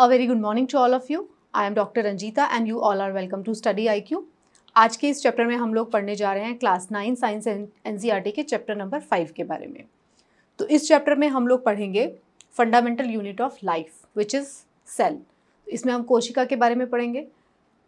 A very good morning to all of you. I am Dr. Ranjita and you all are welcome to Study IQ. आज के इस chapter में हम लोग पढ़ने जा रहे हैं क्लास 9 साइंस एनसीईआरटी के चैप्टर नंबर 5 के बारे में। तो इस चैप्टर में हम लोग पढ़ेंगे fundamental unit of life which is cell. इसमें हम कोशिका के बारे में पढ़ेंगे,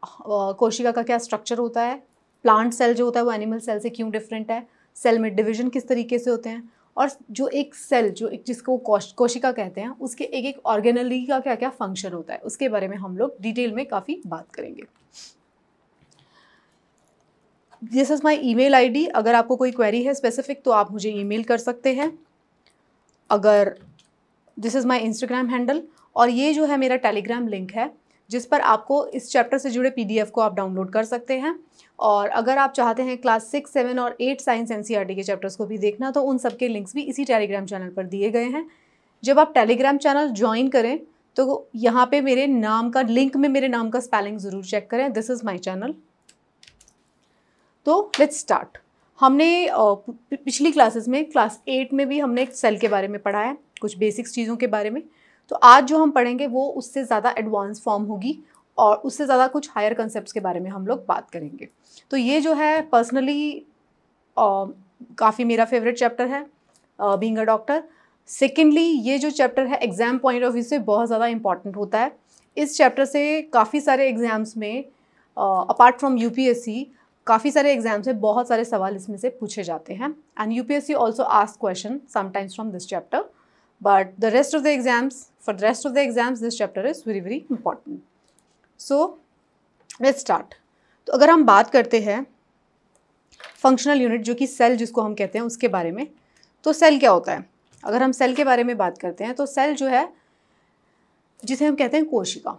कोशिका का क्या स्ट्रक्चर होता है, प्लांट सेल जो होता है वो एनिमल सेल से क्यों डिफरेंट है, सेल में डिवीजन किस तरीके से होते हैं, और जो एक सेल जो एक जिसको कोशिका कहते हैं उसके एक एक ऑर्गेनली का क्या क्या फंक्शन होता है उसके बारे में हम लोग डिटेल में काफ़ी बात करेंगे। This is my email ID. अगर आपको कोई क्वेरी है स्पेसिफिक तो आप मुझे ईमेल कर सकते हैं। अगर this is my Instagram handle, और ये जो है मेरा टेलीग्राम लिंक है जिस पर आपको इस चैप्टर से जुड़े PDF को आप डाउनलोड कर सकते हैं। और अगर आप चाहते हैं क्लास 6, 7 और 8 साइंस एनसीईआरटी के चैप्टर्स को भी देखना तो उन सब के लिंक्स भी इसी टेलीग्राम चैनल पर दिए गए हैं। जब आप टेलीग्राम चैनल ज्वाइन करें तो यहाँ पे मेरे नाम का लिंक में मेरे नाम का स्पेलिंग ज़रूर चेक करें। This is my channel. तो लेट्स स्टार्ट। हमने पिछली क्लासेस में क्लास 8 में भी हमने एक सेल के बारे में पढ़ा है, कुछ बेसिक्स चीज़ों के बारे में। तो आज जो हम पढ़ेंगे वो उससे ज़्यादा एडवांस फॉर्म होगी और उससे ज़्यादा कुछ हायर कंसेप्ट्स के बारे में हम लोग बात करेंगे। तो ये जो है पर्सनली काफ़ी मेरा फेवरेट चैप्टर है बीइंग अ डॉक्टर। सेकेंडली ये जो चैप्टर है एग्ज़ाम पॉइंट ऑफ व्यू से बहुत ज़्यादा इंपॉर्टेंट होता है। इस चैप्टर से काफ़ी सारे एग्ज़ाम्स में अपार्ट फ्रॉम यूपीएससी काफ़ी सारे एग्जाम्स में बहुत सारे सवाल इसमें से पूछे जाते हैं। And UPSC also ask question sometimes from this chapter, but the rest of the exams for the rest of the exams this chapter is very very important. So let's start. तो अगर हम बात करते हैं फंक्शनल यूनिट जो कि cell जिसको हम कहते हैं उसके बारे में, तो सेल क्या होता है? अगर हम सेल के बारे में बात करते हैं तो सेल जो है जिसे हम कहते हैं कोशिका,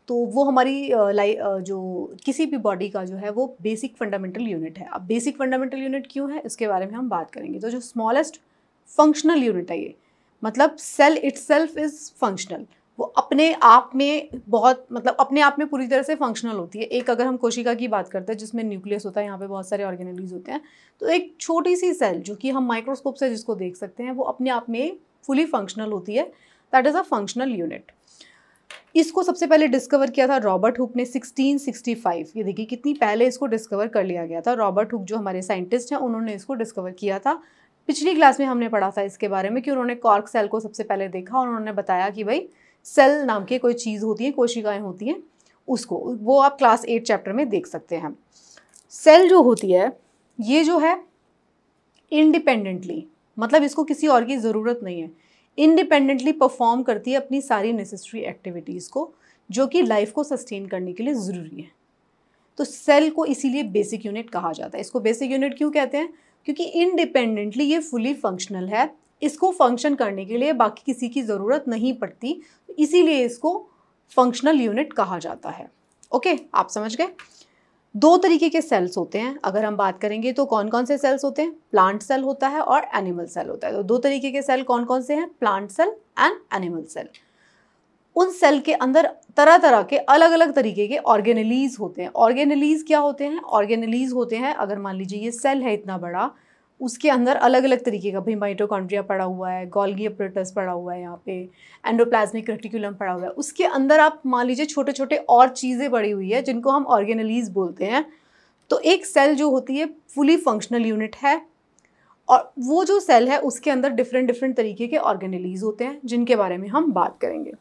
तो वो हमारी जो किसी भी बॉडी का जो है वो बेसिक फंडामेंटल यूनिट है। अब बेसिक फंडामेंटल यूनिट क्यों है इसके बारे में हम बात करेंगे। तो जो स्मॉलेस्ट फंक्शनल यूनिट है ये, मतलब सेल इटसेल्फ इज़ फंक्शनल, वो अपने आप में बहुत मतलब अपने आप में पूरी तरह से फंक्शनल होती है। एक अगर हम कोशिका की बात करते हैं जिसमें न्यूक्लियस होता है, यहाँ पे बहुत सारे ऑर्गेनेलीज होते हैं, तो एक छोटी सी सेल जो कि हम माइक्रोस्कोप से जिसको देख सकते हैं वो अपने आप में फुली फंक्शनल होती है। That is a functional unit. इसको सबसे पहले डिस्कवर किया था रॉबर्ट हुक ने 1665। ये देखिए कितनी पहले इसको डिस्कवर कर लिया गया था। रॉबर्ट हुक जो हमारे साइंटिस्ट हैं उन्होंने इसको डिस्कवर किया था। पिछली क्लास में हमने पढ़ा था इसके बारे में कि उन्होंने कॉर्क सेल को सबसे पहले देखा और उन्होंने बताया कि भाई सेल नाम की कोई चीज़ होती है, कोशिकाएं होती हैं, उसको वो आप क्लास 8 चैप्टर में देख सकते हैं। सेल जो होती है ये जो है इंडिपेंडेंटली, मतलब इसको किसी और की ज़रूरत नहीं है, इंडिपेंडेंटली परफॉर्म करती है अपनी सारी नेसेसरी एक्टिविटीज़ को जो कि लाइफ को सस्टेन करने के लिए ज़रूरी है। तो सेल को इसीलिए बेसिक यूनिट कहा जाता है। इसको बेसिक यूनिट क्यों कहते हैं? क्योंकि इंडिपेंडेंटली ये फुली फंक्शनल है, इसको फंक्शन करने के लिए बाकी किसी की ज़रूरत नहीं पड़ती, इसीलिए इसको फंक्शनल यूनिट कहा जाता है। ओके, आप समझ गए। दो तरीके के सेल्स होते हैं। अगर हम बात करेंगे तो कौन कौन से सेल्स होते हैं? प्लांट सेल होता है और एनिमल सेल होता है। तो दो तरीके के सेल कौन कौन से हैं? Plant cell and animal cell. उन सेल के अंदर तरह तरह के अलग अलग तरीके के ऑर्गेनेलीज होते हैं। ऑर्गेनेलीज क्या होते हैं? ऑर्गेनेलीज होते हैं, अगर मान लीजिए ये सेल है इतना बड़ा, उसके अंदर अलग अलग तरीके का, भाई माइटोकॉन्ड्रिया पड़ा हुआ है, गोल्गी अपरेटस पड़ा हुआ है, यहाँ पे एंडोप्लाज्मिक रेटिकुलम पड़ा हुआ है, उसके अंदर आप मान लीजिए छोटे छोटे और चीज़ें पड़ी हुई है जिनको हम ऑर्गेनेलीज बोलते हैं। तो एक सेल जो होती है फुली फंक्शनल यूनिट है, और वो जो सेल है उसके अंदर डिफरेंट डिफरेंट तरीके के ऑर्गेनेलीज होते हैं जिनके बारे में हम बात करेंगे।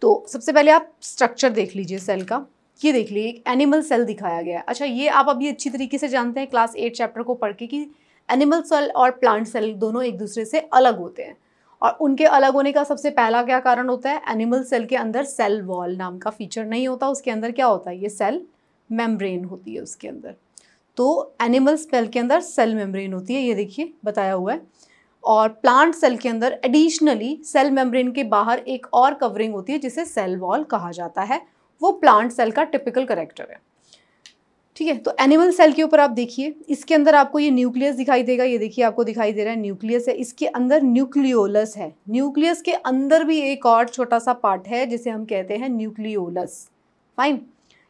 तो सबसे पहले आप स्ट्रक्चर देख लीजिए सेल का। ये देख लीजिए एक एनिमल सेल दिखाया गया है। अच्छा, ये आप अभी अच्छी तरीके से जानते हैं क्लास 8 चैप्टर को पढ़ के कि एनिमल सेल और प्लांट सेल दोनों एक दूसरे से अलग होते हैं। और उनके अलग होने का सबसे पहला क्या कारण होता है? एनिमल सेल के अंदर सेल वॉल नाम का फीचर नहीं होता, उसके अंदर क्या होता है? ये सेल मेम्ब्रेन होती है उसके अंदर। तो एनिमल सेल के अंदर सेल मेम्ब्रेन होती है, ये देखिए बताया हुआ है। और प्लांट सेल के अंदर एडिशनली सेल मेम्ब्रेन के बाहर एक और कवरिंग होती है जिसे सेल वॉल कहा जाता है। वो प्लांट सेल का टिपिकल कैरेक्टर है। ठीक है, तो एनिमल सेल के ऊपर आप देखिए, इसके अंदर आपको ये न्यूक्लियस दिखाई देगा। ये देखिए आपको दिखाई दे रहा है न्यूक्लियस है, इसके अंदर न्यूक्लियोलस है। न्यूक्लियस के अंदर भी एक और छोटा सा पार्ट है जिसे हम कहते हैं न्यूक्लियोलस। फाइन,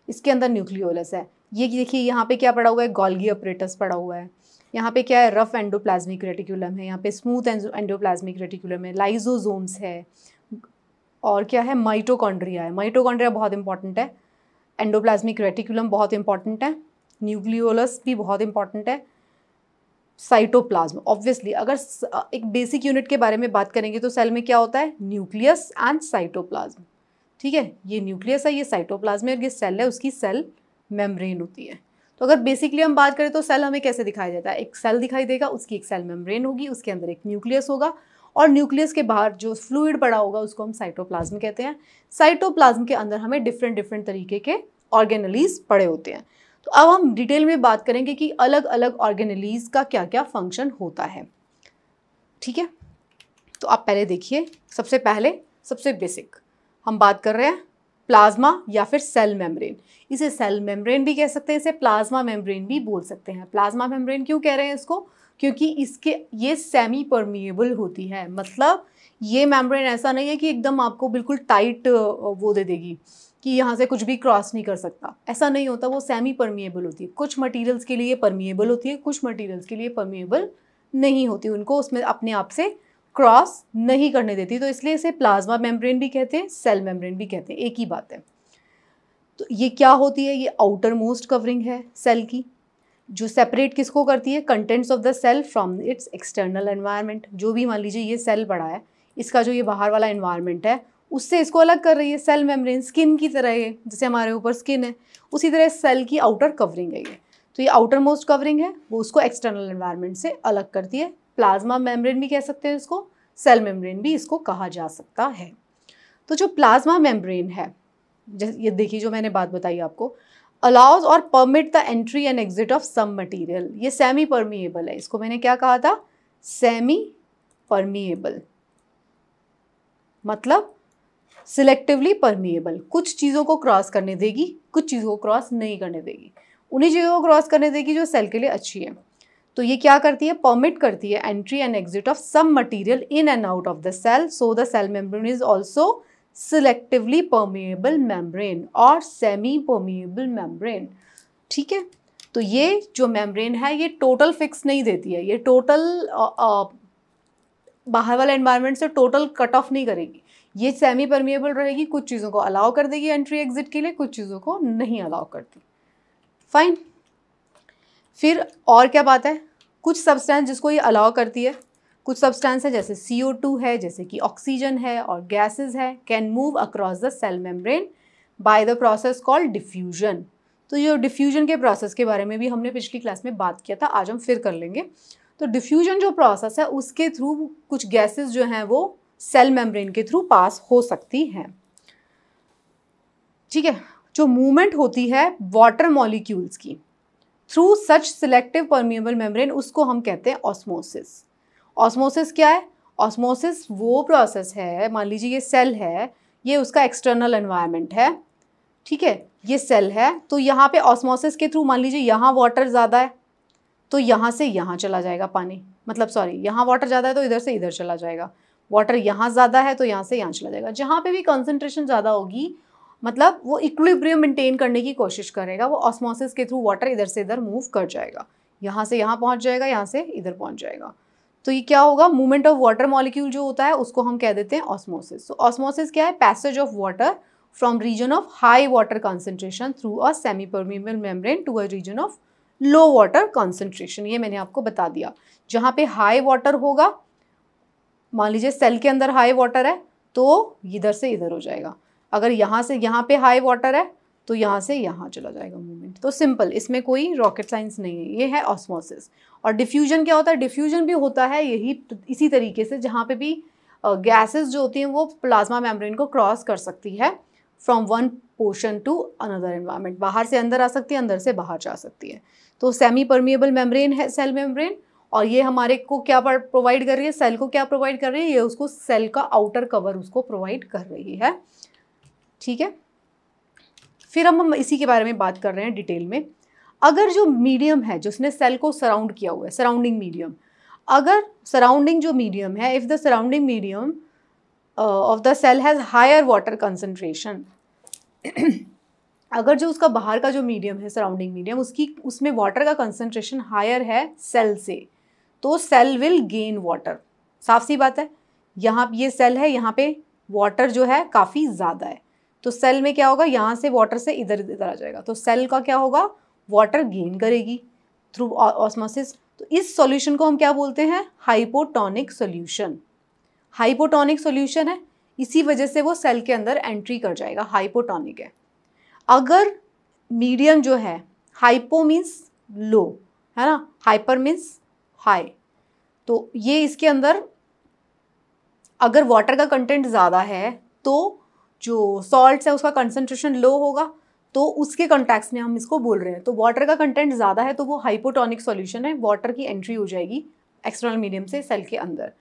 इसके अंदर न्यूक्लियोलस है। ये देखिए यहाँ पे क्या पड़ा हुआ है? गोल्गी अपरेटस पड़ा हुआ है। यहाँ पे क्या है? रफ एंडोप्लाज्मिक रेटिकुलम है। यहाँ पे स्मूथ एंडोप्लाज्मिक रेटिकुलम है। लाइजोसोम्स है, और क्या है, माइटोकॉन्ड्रिया है। माइटोकॉन्ड्रिया बहुत इंपॉर्टेंट है। एंडोप्लाज्मिक रेटिकुलम बहुत इंपॉर्टेंट है। न्यूक्लियोलस भी बहुत इंपॉर्टेंट है। साइटोप्लाज्म, ऑब्वियसली अगर एक बेसिक यूनिट के बारे में बात करेंगे तो सेल में क्या होता है, न्यूक्लियस एंड साइटोप्लाज्म। ठीक है, ये न्यूक्लियस है, ये साइटोप्लाज्म है, और ये सेल है, उसकी सेल मेम्ब्रेन होती है। तो अगर बेसिकली हम बात करें तो सेल हमें कैसे दिखाई देता है, एक सेल दिखाई देगा, उसकी एक सेल मेम्ब्रेन होगी, उसके अंदर एक न्यूक्लियस होगा, और न्यूक्लियस के बाहर जो फ्लूइड पड़ा होगा उसको हम साइटोप्लाज्म कहते हैं। साइटोप्लाज्म के अंदर हमें डिफरेंट डिफरेंट तरीके के ऑर्गेनेलीज पड़े होते हैं। तो अब हम डिटेल में बात करेंगे कि अलग अलग ऑर्गेनेलीज का क्या क्या फंक्शन होता है। ठीक है, तो आप पहले देखिए, सबसे पहले सबसे बेसिक हम बात कर रहे हैं प्लाज्मा या फिर सेल मेम्ब्रेन। इसे सेल मेम्ब्रेन भी कह सकते हैं, इसे प्लाज्मा मेम्ब्रेन भी बोल सकते हैं। प्लाज्मा मेम्ब्रेन क्यों कह रहे हैं इसको, क्योंकि ये सेमी परमिएबल होती है। मतलब ये मेम्ब्रेन ऐसा नहीं है कि एकदम आपको बिल्कुल टाइट वो दे देगी कि यहाँ से कुछ भी क्रॉस नहीं कर सकता, ऐसा नहीं होता। वो सेमी परमिएबल होती है। कुछ मटेरियल्स के लिए परमिएबल होती है, कुछ मटेरियल्स के लिए परमिएबल नहीं होती, उनको उसमें अपने आप से क्रॉस नहीं करने देती। तो इसलिए इसे प्लाज्मा मेम्ब्रेन भी कहते हैं, सेल मेम्ब्रेन भी कहते हैं, एक ही बात है। तो ये क्या होती है, ये आउटर मोस्ट कवरिंग है सेल की, जो सेपरेट किसको करती है, contents of the cell from its external environment. जो भी मान लीजिए ये सेल पड़ा है, इसका जो ये बाहर वाला एनवायरनमेंट है उससे इसको अलग कर रही है सेल मेम्ब्रेन। स्किन की तरह है, जैसे हमारे ऊपर स्किन है, उसी तरह सेल की आउटर कवरिंग है ये। तो ये आउटर मोस्ट कवरिंग है, वो उसको एक्सटर्नल एनवायरनमेंट से अलग करती है। प्लाज्मा मेम्ब्रेन भी कह सकते हैं इसको, सेल मेम्ब्रेन भी इसको कहा जा सकता है। तो जो प्लाज्मा मेम्ब्रेन है, ये देखिए जो मैंने बात बताई आपको, अलाउज और permit the entry and exit of some material. ये सेमी परमिएबल है, इसको मैंने क्या कहा था, सेमी परमिएबल, मतलब सिलेक्टिवली परमिएबल। कुछ चीज़ों को क्रॉस करने देगी, कुछ चीज़ों को क्रॉस नहीं करने देगी, उन्हीं चीज़ों को क्रॉस करने देगी जो सेल के लिए अच्छी है। तो ये क्या करती है, परमिट करती है entry and exit of some material in and out of the cell. So the cell membrane is also selectively permeable membrane और सेमी परमिएबल मेम्ब्रेन। ठीक है, तो ये जो मेम्ब्रेन है ये टोटल फिक्स नहीं देती है, ये टोटल बाहर वाले एनवायरनमेंट से टोटल कट ऑफ नहीं करेगी, ये सेमी परमिएबल रहेगी। कुछ चीज़ों को अलाउ कर देगी एंट्री एग्जिट के लिए, कुछ चीज़ों को नहीं अलाउ करती। फाइन, फिर और क्या बात है, कुछ सब्सटेंस जिसको ये अलाउ करती है, कुछ सब्सटेंस है जैसे CO2 है, जैसे कि ऑक्सीजन है और गैसेस है, can move across the cell membrane by the process called diffusion. तो ये डिफ्यूजन के प्रोसेस के बारे में भी हमने पिछली क्लास में बात किया था, आज हम फिर कर लेंगे। तो डिफ्यूजन जो प्रोसेस है उसके थ्रू कुछ गैसेस जो हैं वो सेल मेम्ब्रेन के थ्रू पास हो सकती हैं। ठीक है, जो मूवमेंट होती है वाटर मॉलिक्यूल्स की through such selective permeable membrane, उसको हम कहते हैं ऑस्मोसिस। ऑस्मोसिस क्या है, ऑस्मोसिस वो प्रोसेस है, मान लीजिए ये सेल है, ये उसका एक्सटर्नल एनवायरनमेंट है, ठीक है, ये सेल है, तो यहाँ पे ऑस्मोसिस के थ्रू मान लीजिए यहाँ वाटर ज़्यादा है तो यहाँ से यहाँ चला जाएगा पानी, मतलब सॉरी, यहाँ वाटर ज़्यादा है तो इधर से इधर चला जाएगा, वाटर यहाँ ज़्यादा है तो यहाँ से यहाँ चला जाएगा। जहाँ पे भी कंसंट्रेशन ज़्यादा होगी, मतलब वो इक्विलिब्रियम मेंटेन करने की कोशिश करेगा, वो ऑस्मोसिस के थ्रू वाटर इधर से इधर मूव कर जाएगा, यहाँ से यहाँ पहुँच जाएगा, यहाँ से इधर पहुँच जाएगा। तो ये क्या होगा, मूवमेंट ऑफ वाटर मॉलिक्यूल जो होता है उसको हम कह देते हैं ऑस्मोसिस। तो ऑस्मोसिस क्या है, passage of water from region of high water concentration through a semi permeable membrane to a region of low water concentration. ये मैंने आपको बता दिया, जहाँ पे हाई वाटर होगा, मान लीजिए सेल के अंदर हाई वाटर है तो इधर से इधर हो जाएगा, अगर यहाँ से यहाँ पे हाई वाटर है तो यहाँ से यहाँ चला जाएगा मूवमेंट। तो सिंपल, इसमें कोई रॉकेट साइंस नहीं है, ये है ऑस्मोसिस। और डिफ्यूजन क्या होता है, डिफ्यूजन भी होता है यही इसी तरीके से, जहाँ पे भी गैसेस जो होती हैं वो प्लाज्मा मेम्ब्रेन को क्रॉस कर सकती है from one portion to another environment, बाहर से अंदर आ सकती है, अंदर से बाहर जा सकती है। तो सेमी परमिएबल मेम्ब्रेन है सेल मेम्ब्रेन, और ये हमारे को क्या प्रोवाइड कर रही है, सेल को क्या प्रोवाइड कर रही है, ये उसको सेल का आउटर कवर उसको प्रोवाइड कर रही है। ठीक है, फिर हम इसी के बारे में बात कर रहे हैं डिटेल में। अगर जो मीडियम है जिसने सेल को सराउंड किया हुआ है, सराउंडिंग मीडियम, अगर सराउंडिंग जो मीडियम है, if the surrounding medium of the cell has higher water concentration, अगर जो उसका बाहर का जो मीडियम है, सराउंडिंग मीडियम, उसमें वाटर का कंसंट्रेशन हायर है सेल से, तो सेल विल गेन वाटर। साफ सी बात है, यहाँ ये सेल है, यहाँ पे वाटर जो है काफ़ी ज़्यादा है, तो सेल में क्या होगा, यहाँ से वाटर से इधर इधर आ जाएगा, तो सेल का क्या होगा, वाटर गेन करेगी थ्रू ऑस्मोसिस। तो इस सॉल्यूशन को हम क्या बोलते हैं, हाइपोटोनिक सॉल्यूशन। हाइपोटोनिक सॉल्यूशन है, इसी वजह से वो सेल के अंदर एंट्री कर जाएगा, हाइपोटोनिक है। अगर मीडियम जो है, हाइपो मीन्स लो है ना, हाइपर मीन्स हाई, तो ये इसके अंदर अगर वाटर का कंटेंट ज़्यादा है तो जो सॉल्ट्स है उसका कंसंट्रेशन लो होगा, तो उसके कॉन्टेक्स्ट में हम इसको बोल रहे हैं। तो वाटर का कंटेंट ज़्यादा है तो वो हाइपोटोनिक सॉल्यूशन है, वाटर की एंट्री हो जाएगी एक्सटर्नल मीडियम से सेल के अंदर।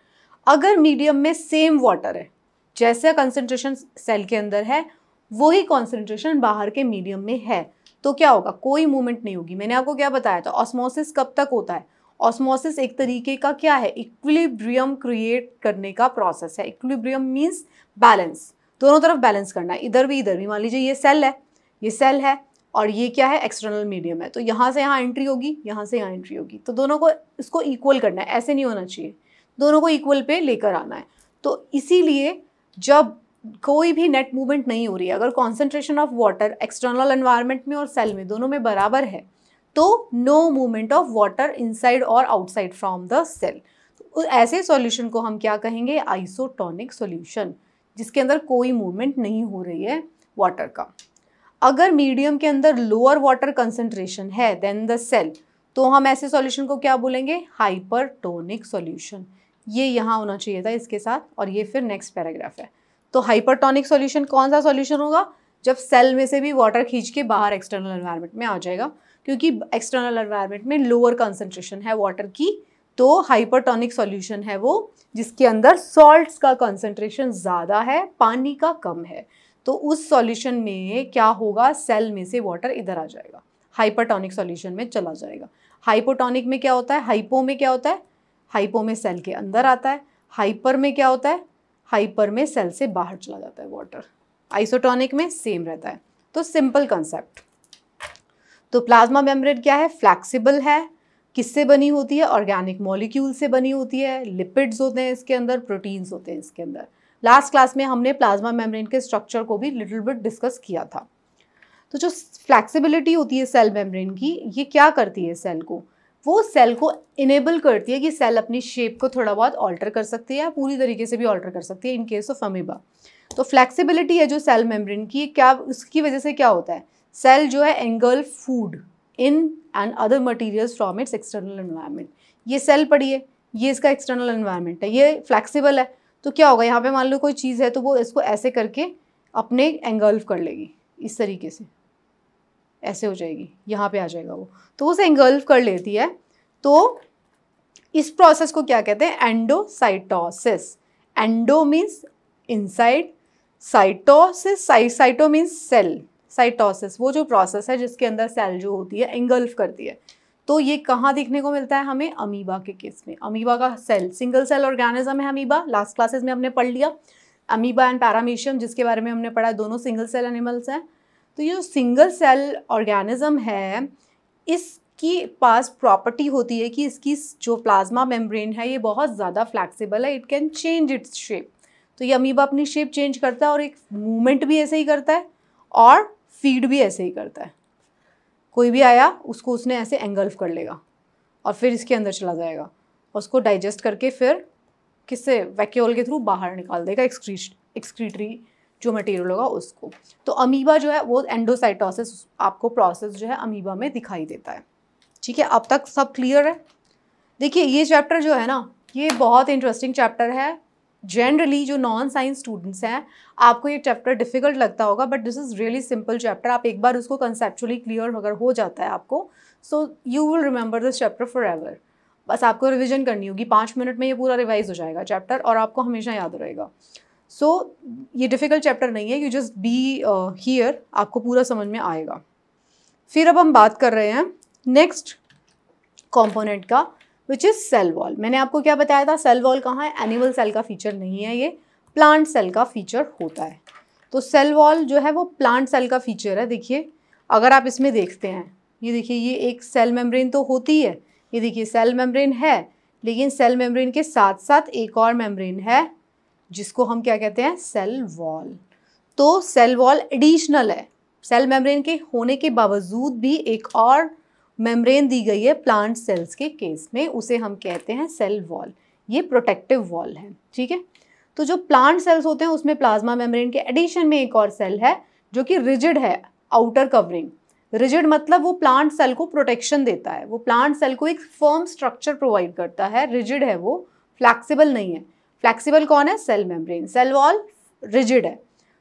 अगर मीडियम में सेम वाटर है, जैसा कंसंट्रेशन सेल के अंदर है वही कॉन्सेंट्रेशन बाहर के मीडियम में है, तो क्या होगा, कोई मूवमेंट नहीं होगी। मैंने आपको क्या बताया था, ऑस्मोसिस कब तक होता है, ऑस्मोसिस एक तरीके का क्या है, इक्विलिब्रियम क्रिएट करने का प्रोसेस है। इक्विलिब्रियम मीन्स बैलेंस, दोनों तरफ बैलेंस करना है, इधर भी। मान लीजिए ये सेल है, ये सेल है और ये क्या है, एक्सटर्नल मीडियम है, तो यहाँ से यहाँ एंट्री होगी, यहाँ से यहाँ एंट्री होगी, तो दोनों को इसको इक्वल करना है, ऐसे नहीं होना चाहिए, दोनों को इक्वल पे लेकर आना है। तो इसीलिए जब कोई भी नेट मूवमेंट नहीं हो रही है, अगर concentration of water external environment में और सेल में दोनों में बराबर है, तो no movement of water inside और आउटसाइड फ्रॉम द सेल। तो ऐसे सॉल्यूशन को हम क्या कहेंगे, आइसोटोनिक सॉल्यूशन, जिसके अंदर कोई मूवमेंट नहीं हो रही है वाटर का। अगर मीडियम के अंदर लोअर वाटर कंसंट्रेशन है देन द सेल, तो हम ऐसे सॉल्यूशन को क्या बोलेंगे, हाइपरटोनिक सॉल्यूशन। ये यहाँ होना चाहिए था इसके साथ, और ये फिर नेक्स्ट पैराग्राफ है। तो हाइपरटोनिक सॉल्यूशन कौन सा सॉल्यूशन होगा, जब सेल में से भी वाटर खींच के बाहर एक्सटर्नल एनवायरनमेंट में आ जाएगा, क्योंकि एक्सटर्नल एनवायरनमेंट में लोअर कंसंट्रेशन है वाटर की, तो हाइपरटोनिक सॉल्यूशन है वो जिसके अंदर सॉल्ट्स का कंसंट्रेशन ज़्यादा है, पानी का कम है। तो उस सॉल्यूशन में क्या होगा, सेल में से वाटर इधर आ जाएगा, हाइपरटोनिक सॉल्यूशन में चला जाएगा। हाइपोटोनिक में क्या होता है, हाइपो में क्या होता है, हाइपो में सेल के अंदर आता है, हाइपर में क्या होता है, हाइपर में सेल से बाहर चला जाता है वाटर, आइसोटोनिक में सेम रहता है। तो सिंपल कंसेप्ट। तो प्लाज्मा मेम्ब्रेन क्या है, फ्लैक्सिबल है, किससे बनी होती है, ऑर्गेनिक मॉलिक्यूल से बनी होती है, लिपिड्स होते हैं इसके अंदर, प्रोटीन्स होते हैं इसके अंदर। लास्ट क्लास में हमने प्लाज्मा मेम्ब्रेन के स्ट्रक्चर को भी लिटिल बिट डिस्कस किया था। तो जो फ्लैक्सिबिलिटी होती है सेल मेम्ब्रेन की, ये क्या करती है सेल को, वो सेल को इनेबल करती है कि सेल अपनी शेप को थोड़ा बहुत ऑल्टर कर सकती है, पूरी तरीके से भी ऑल्टर कर सकती है इन केस ऑफ अमीबा। तो फ्लैक्सिबिलिटी है जो सेल मेम्ब्रेन की, क्या उसकी वजह से क्या होता है, सेल जो है engulf food in and other materials from its external environment. ये सेल पड़ी है, ये इसका एक्सटर्नल एनवायरनमेंट है, ये फ्लैक्सिबल है, तो क्या होगा, यहाँ पे मान लो कोई चीज़ है तो वो इसको ऐसे करके अपने एंगल्फ कर लेगी, इस तरीके से ऐसे हो जाएगी, यहाँ पे आ जाएगा वो, तो उसे एंगल्फ कर लेती है। तो इस प्रोसेस को क्या कहते हैं, endocytosis. Endo means inside, cytosis, cyto means cell, cytosis वो जो प्रोसेस है जिसके अंदर सेल जो होती है एंगल्फ करती है। तो ये कहाँ देखने को मिलता है हमें, अमीबा के केस में। अमीबा का सेल सिंगल सेल ऑर्गेनिज्म है अमीबा, लास्ट क्लासेस में हमने पढ़ लिया। अमीबा एंड पैरामीशियम जिसके बारे में हमने पढ़ा, दोनों सिंगल सेल एनिमल्स हैं। तो ये जो सिंगल सेल ऑर्गेनिज्म है, इसकी पास प्रॉपर्टी होती है कि इसकी जो प्लाज्मा मेम्ब्रेन है ये बहुत ज़्यादा फ्लैक्सिबल है, it can change its shape. तो ये अमीबा अपनी शेप चेंज करता है और एक मूवमेंट भी ऐसे ही करता है और फीड भी ऐसे ही करता है। कोई भी आया उसको उसने ऐसे एंगल्फ कर लेगा और फिर इसके अंदर चला जाएगा और उसको डाइजेस्ट करके फिर किससे, वैक्यूल के थ्रू बाहर निकाल देगा, एक्सक्रीटरी जो मटेरियल होगा उसको। तो अमीबा जो है वो एंडोसाइटोसिस आपको प्रोसेस जो है अमीबा में दिखाई देता है। ठीक है, अब तक सब क्लियर है। देखिए ये चैप्टर जो है ना, ये बहुत इंटरेस्टिंग चैप्टर है। जनरली जो नॉन साइंस स्टूडेंट्स हैं, आपको ये चैप्टर डिफिकल्ट लगता होगा, but this is really simple chapter. आप एक बार उसको कंसेप्चुअली क्लियर अगर हो जाता है आपको, so you will remember this chapter for ever. बस आपको रिविजन करनी होगी, 5 मिनट में ये पूरा रिवाइज हो जाएगा चैप्टर और आपको हमेशा याद रहेगा। सो ये डिफ़िकल्ट चैप्टर नहीं है, यू जस्ट बी हियर, आपको पूरा समझ में आएगा। फिर अब हम बात कर रहे हैं नेक्स्ट कॉम्पोनेंट का, विच इज़ सेल वॉल। मैंने आपको क्या बताया था, सेल वॉल कहाँ है, एनिमल सेल का फीचर नहीं है, ये प्लांट सेल का फीचर होता है। तो सेल वॉल जो है वो प्लांट सेल का फीचर है। देखिए अगर आप इसमें देखते हैं, ये देखिए ये एक सेल मेम्ब्रेन तो होती है, ये देखिए सेल मेम्ब्रेन है, लेकिन सेल मेम्ब्रेन के साथ साथ एक और मेम्ब्रेन है जिसको हम क्या कहते हैं, सेल वॉल। तो सेल वॉल एडिशनल है, सेल मेम्ब्रेन के होने के बावजूद भी एक और मेम्ब्रेन दी गई है प्लांट सेल्स के केस में, उसे हम कहते हैं सेल वॉल। ये प्रोटेक्टिव वॉल है, ठीक है। तो जो प्लांट सेल्स होते हैं उसमें प्लाज्मा मेम्ब्रेन के एडिशन में एक और सेल है जो कि रिजिड है, आउटर कवरिंग। रिजिड मतलब वो प्लांट सेल को प्रोटेक्शन देता है, वो प्लांट सेल को एक फर्म स्ट्रक्चर प्रोवाइड करता है। रिजिड है वो, फ्लैक्सिबल नहीं है। फ्लैक्सिबल कौन है, cell membrane. Cell wall rigid है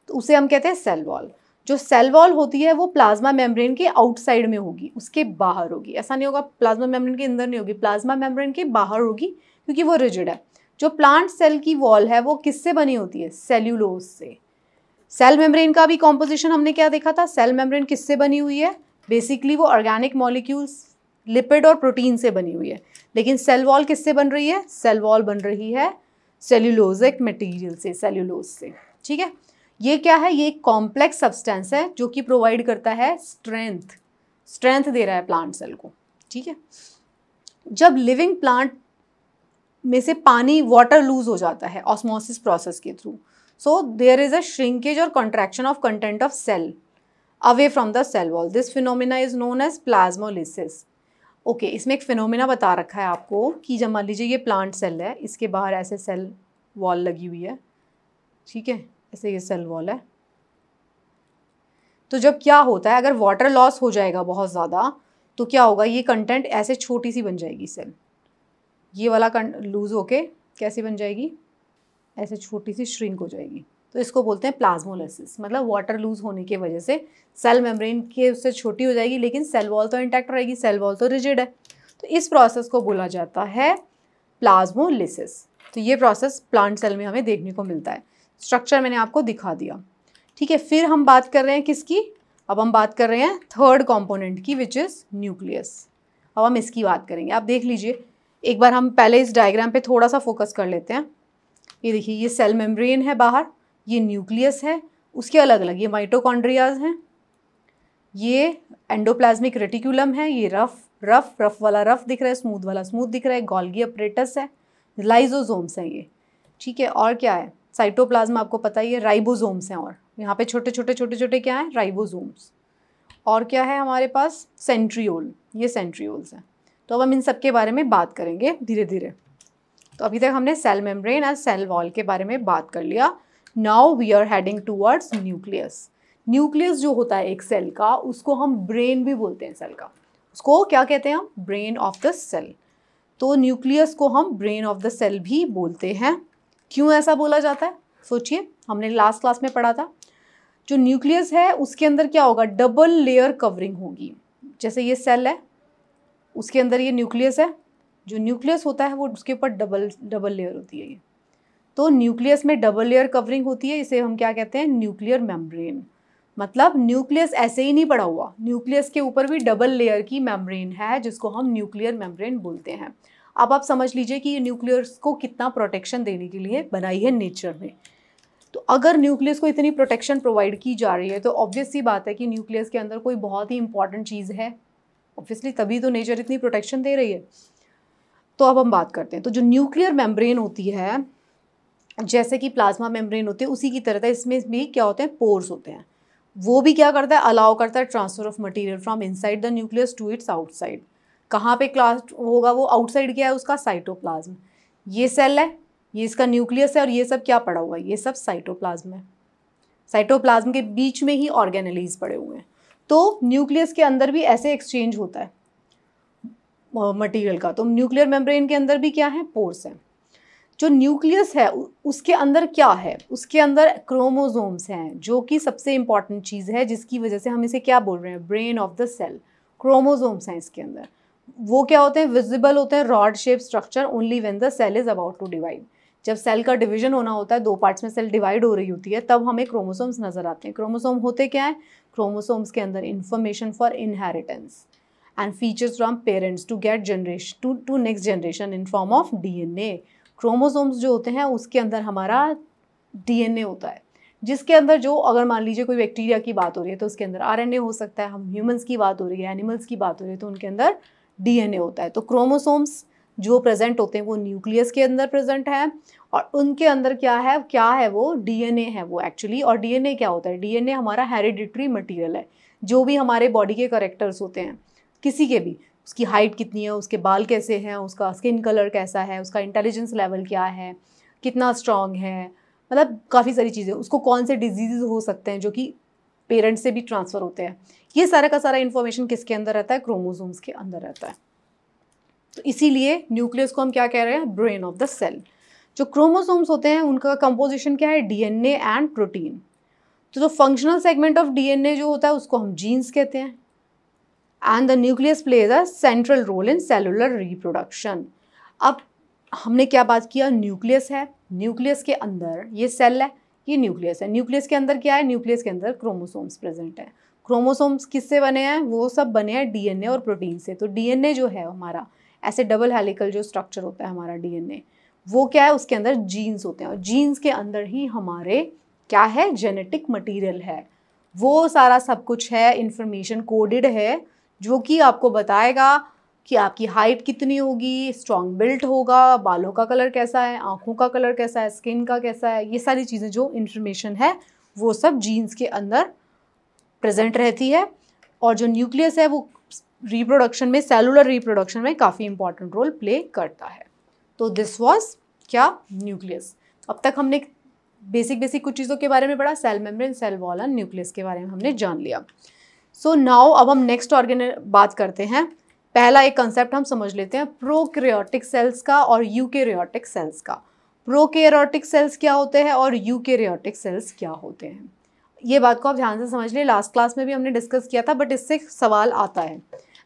तो उसे हम कहते हैं सेल वॉल। जो सेल वॉल होती है वो प्लाज्मा मेम्ब्रेन के आउटसाइड में होगी, उसके बाहर होगी। ऐसा नहीं होगा प्लाज्मा मेम्ब्रेन के अंदर नहीं होगी, प्लाज्मा मेम्ब्रेन के बाहर होगी क्योंकि वो रिजिड है। जो प्लांट सेल की वॉल है वो किससे बनी होती है, सेल्यूलोज से। सेल मेम्ब्रेन का भी कॉम्पोजिशन हमने क्या देखा था, सेल मेम्ब्रेन किससे बनी हुई है, बेसिकली वो ऑर्गेनिक मॉलिक्यूल्स, लिपिड और प्रोटीन से बनी हुई है। लेकिन सेल वॉल किससे बन रही है, सेल वॉल बन रही है सेल्यूलोजिक मटेरियल से, सेल्यूलोज से, ठीक है। ये क्या है, ये एक कॉम्प्लेक्स सब्सटेंस है जो कि प्रोवाइड करता है स्ट्रेंथ दे रहा है प्लांट सेल को, ठीक है। जब लिविंग प्लांट में से पानी, वाटर लूज हो जाता है ऑस्मोसिस प्रोसेस के through, so there is a shrinkage और contraction of content of cell away from the cell wall. This phenomena is known as plasmolysis. Okay, इसमें एक फिनोमिना बता रखा है आपको कि जब मान लीजिए ये प्लांट सेल है, इसके बाहर ऐसे सेल वॉल लगी हुई है, ठीक है, ऐसे ये सेल वॉल है। तो जब क्या होता है, अगर वाटर लॉस हो जाएगा बहुत ज़्यादा तो क्या होगा, ये कंटेंट ऐसे छोटी सी बन जाएगी सेल, ये वाला लूज होके कैसी बन जाएगी, ऐसे छोटी सी श्रिंक हो जाएगी। तो इसको बोलते हैं प्लाज्मोलिसिस। मतलब वाटर लूज होने की वजह से सेल मेम्ब्रेन के उससे छोटी हो जाएगी लेकिन सेल वॉल तो इंटैक्ट रहेगी, सेल वॉल तो रिजिड है। तो इस प्रोसेस को बोला जाता है प्लाज्मोलिसिस। तो ये प्रोसेस प्लांट सेल में हमें देखने को मिलता है। स्ट्रक्चर मैंने आपको दिखा दिया, ठीक है। फिर हम बात कर रहे हैं किसकी, अब हम बात कर रहे हैं थर्ड कंपोनेंट की, विच इज़ न्यूक्लियस। अब हम इसकी बात करेंगे। आप देख लीजिए एक बार, हम पहले इस डायग्राम पे थोड़ा सा फोकस कर लेते हैं। ये देखिए, ये सेल मेम्ब्रेन है बाहर, ये न्यूक्लियस है, उसके अलग अलग ये माइटोकॉन्ड्रियाज हैं, ये एंडोप्लाज्मिक रेटिकुलम है, ये रफ वाला रफ दिख रहा है, स्मूथ वाला स्मूथ दिख रहा है, गोल्गी अपरेटस है, लाइजोसोम्स हैं ये, ठीक है। और क्या है, साइटोप्लाज्म आपको पता ही है, राइबोसोम्स हैं, और यहाँ पे छोटे छोटे क्या हैं, राइबोसोम्स। और क्या है हमारे पास, सेंट्रियोल, ये सेंट्रियोल्स हैं। तो अब हम इन सब के बारे में बात करेंगे धीरे धीरे। तो अभी तक हमने सेल मेम्ब्रेन और सेल वॉल के बारे में बात कर लिया। Now we are heading towards nucleus. Nucleus जो होता है एक सेल का, उसको हम ब्रेन भी बोलते हैं सेल का, उसको क्या कहते हैं हम, ब्रेन ऑफ द सेल। तो न्यूक्लियस को हम ब्रेन ऑफ द सेल भी बोलते हैं। क्यों ऐसा बोला जाता है, सोचिए, हमने लास्ट क्लास में पढ़ा था। जो न्यूक्लियस है उसके अंदर क्या होगा, डबल लेयर कवरिंग होगी। जैसे ये सेल है, उसके अंदर ये न्यूक्लियस है, जो न्यूक्लियस होता है वो उसके ऊपर डबल लेयर होती है ये। तो न्यूक्लियस में डबल लेयर कवरिंग होती है, इसे हम क्या कहते हैं, न्यूक्लियर मेम्ब्रेन। मतलब न्यूक्लियस ऐसे ही नहीं पड़ा हुआ, न्यूक्लियस के ऊपर भी डबल लेयर की मेम्ब्रेन है जिसको हम न्यूक्लियर मेम्ब्रेन बोलते हैं। अब आप समझ लीजिए कि ये न्यूक्लियस को कितना प्रोटेक्शन देने के लिए बनाई है नेचर ने। तो अगर न्यूक्लियस को इतनी प्रोटेक्शन प्रोवाइड की जा रही है तो ऑब्वियस सी बात है कि न्यूक्लियस के अंदर कोई बहुत ही इंपॉर्टेंट चीज़ है, ऑब्वियसली, तभी तो नेचर इतनी प्रोटेक्शन दे रही है। तो अब हम बात करते हैं। तो जो न्यूक्लियर मेम्ब्रेन होती है, जैसे कि प्लाज्मा मेम्ब्रेन होती है उसी की तरह, इसमें भी क्या होते हैं, पोर्स होते हैं। वो भी क्या करता है, अलाउ करता है transfer of material from inside the nucleus to its outside. कहाँ पे क्लास होगा वो, आउटसाइड क्या है उसका, साइटोप्लाज्म। ये सेल है, ये इसका न्यूक्लियस है, और ये सब क्या पड़ा हुआ है, ये सब साइटोप्लाज्म है। साइटोप्लाज्म के बीच में ही ऑर्गेनेलीज पड़े हुए हैं। तो न्यूक्लियस के अंदर भी ऐसे एक्सचेंज होता है मटेरियल का। तो न्यूक्लियर मेम्ब्रेन के अंदर भी क्या है, पोर्स हैं। जो न्यूक्लियस है उसके अंदर क्या है, उसके अंदर क्रोमोसोम्स हैं, जो कि सबसे इंपॉर्टेंट चीज़ है, जिसकी वजह से हम इसे क्या बोल रहे हैं, brain of the cell. Chromosomes हैं इसके अंदर। वो क्या होते हैं, विजिबल होते हैं, rod shape structure, only when the cell is about to divide. जब सेल का डिवीजन होना होता है, दो पार्ट्स में सेल डिवाइड हो रही होती है, तब हमें क्रोमोसोम्स नजर आते हैं। क्रोमोसोम होते क्या है, क्रोमोसोम्स के अंदर information for inheritance and features from parents to get generation to next generation in form of DNA। Chromosomes जो होते हैं उसके अंदर हमारा DNA होता है, जिसके अंदर जो, अगर मान लीजिए कोई बैक्टीरिया की बात हो रही है तो उसके अंदर RNA हो सकता है, हम ह्यूमंस की बात हो रही है, एनिमल्स की बात हो रही है तो उनके अंदर DNA होता है। तो क्रोमोसोम्स जो प्रेजेंट होते हैं वो न्यूक्लियस के अंदर प्रेजेंट है, और उनके अंदर क्या है वो डीएनए है वो एक्चुअली। और डीएनए क्या होता है? डीएनए हमारा हेरिडिटरी मटेरियल है। जो भी हमारे बॉडी के करेक्टर्स होते हैं किसी के भी, उसकी हाइट कितनी है, उसके बाल कैसे हैं, उसका स्किन कलर कैसा है, उसका इंटेलिजेंस लेवल क्या है, कितना स्ट्रांग है, मतलब काफ़ी सारी चीज़ें, उसको कौन से डिजीज़ हो सकते हैं जो कि पेरेंट्स से भी ट्रांसफ़र होते हैं, ये सारा का सारा इन्फॉर्मेशन किसके अंदर रहता है? क्रोमोसोम्स के अंदर रहता है। तो इसीलिए न्यूक्लियस को हम क्या कह रहे हैं? Brain of the cell. जो क्रोमोसोम्स होते हैं उनका कंपोजिशन क्या है? DNA and protein. तो जो फंक्शनल सेगमेंट ऑफ डीएनए जो होता है उसको हम जीन्स कहते हैं। And the nucleus plays a central role in cellular reproduction. अब हमने क्या बात किया? न्यूक्लियस है, न्यूक्लियस के अंदर ये सेल है, ये न्यूक्लियस है। न्यूक्लियस के अंदर क्या है? न्यूक्लियस के अंदर क्रोमोसोम्स प्रेजेंट है। क्रोमोसोम्स किससे बने हैं? वो सब बने हैं डीएनए और प्रोटीन से। तो डीएनए जो है हमारा, ऐसे डबल हेलिकल जो स्ट्रक्चर होता है हमारा डीएनए, वो क्या है? उसके अंदर जीन्स होते हैं, और जीन्स के अंदर ही हमारे क्या है? जेनेटिक मटीरियल है। वो सारा सब कुछ है, इंफॉर्मेशन कोडेड है, जो कि आपको बताएगा कि आपकी हाइट कितनी होगी, स्ट्रॉन्ग बिल्ट होगा, बालों का कलर कैसा है, आँखों का कलर कैसा है, स्किन का कैसा है, ये सारी चीज़ें जो इन्फॉर्मेशन है वो सब जीन्स के अंदर प्रेजेंट रहती है। और जो न्यूक्लियस है वो रिप्रोडक्शन में, सेलुलर रिप्रोडक्शन में काफ़ी इंपॉर्टेंट रोल प्ले करता है। तो दिस वाज क्या? न्यूक्लियस। अब तक हमने बेसिक कुछ चीज़ों के बारे में पढ़ा, cell membrane, cell wall and nucleus के बारे में हमने जान लिया। सो नाउ अब हम नेक्स्ट ऑर्गेन बात करते हैं। पहला एक कंसेप्ट हम समझ लेते हैं प्रोकैरियोटिक सेल्स का और यूकैरियोटिक सेल्स का। प्रोकैरियोटिक सेल्स क्या होते हैं और यूकैरियोटिक सेल्स क्या होते हैं, ये बात को आप ध्यान से समझ लिए। लास्ट क्लास में भी हमने डिस्कस किया था, बट इससे सवाल आता है।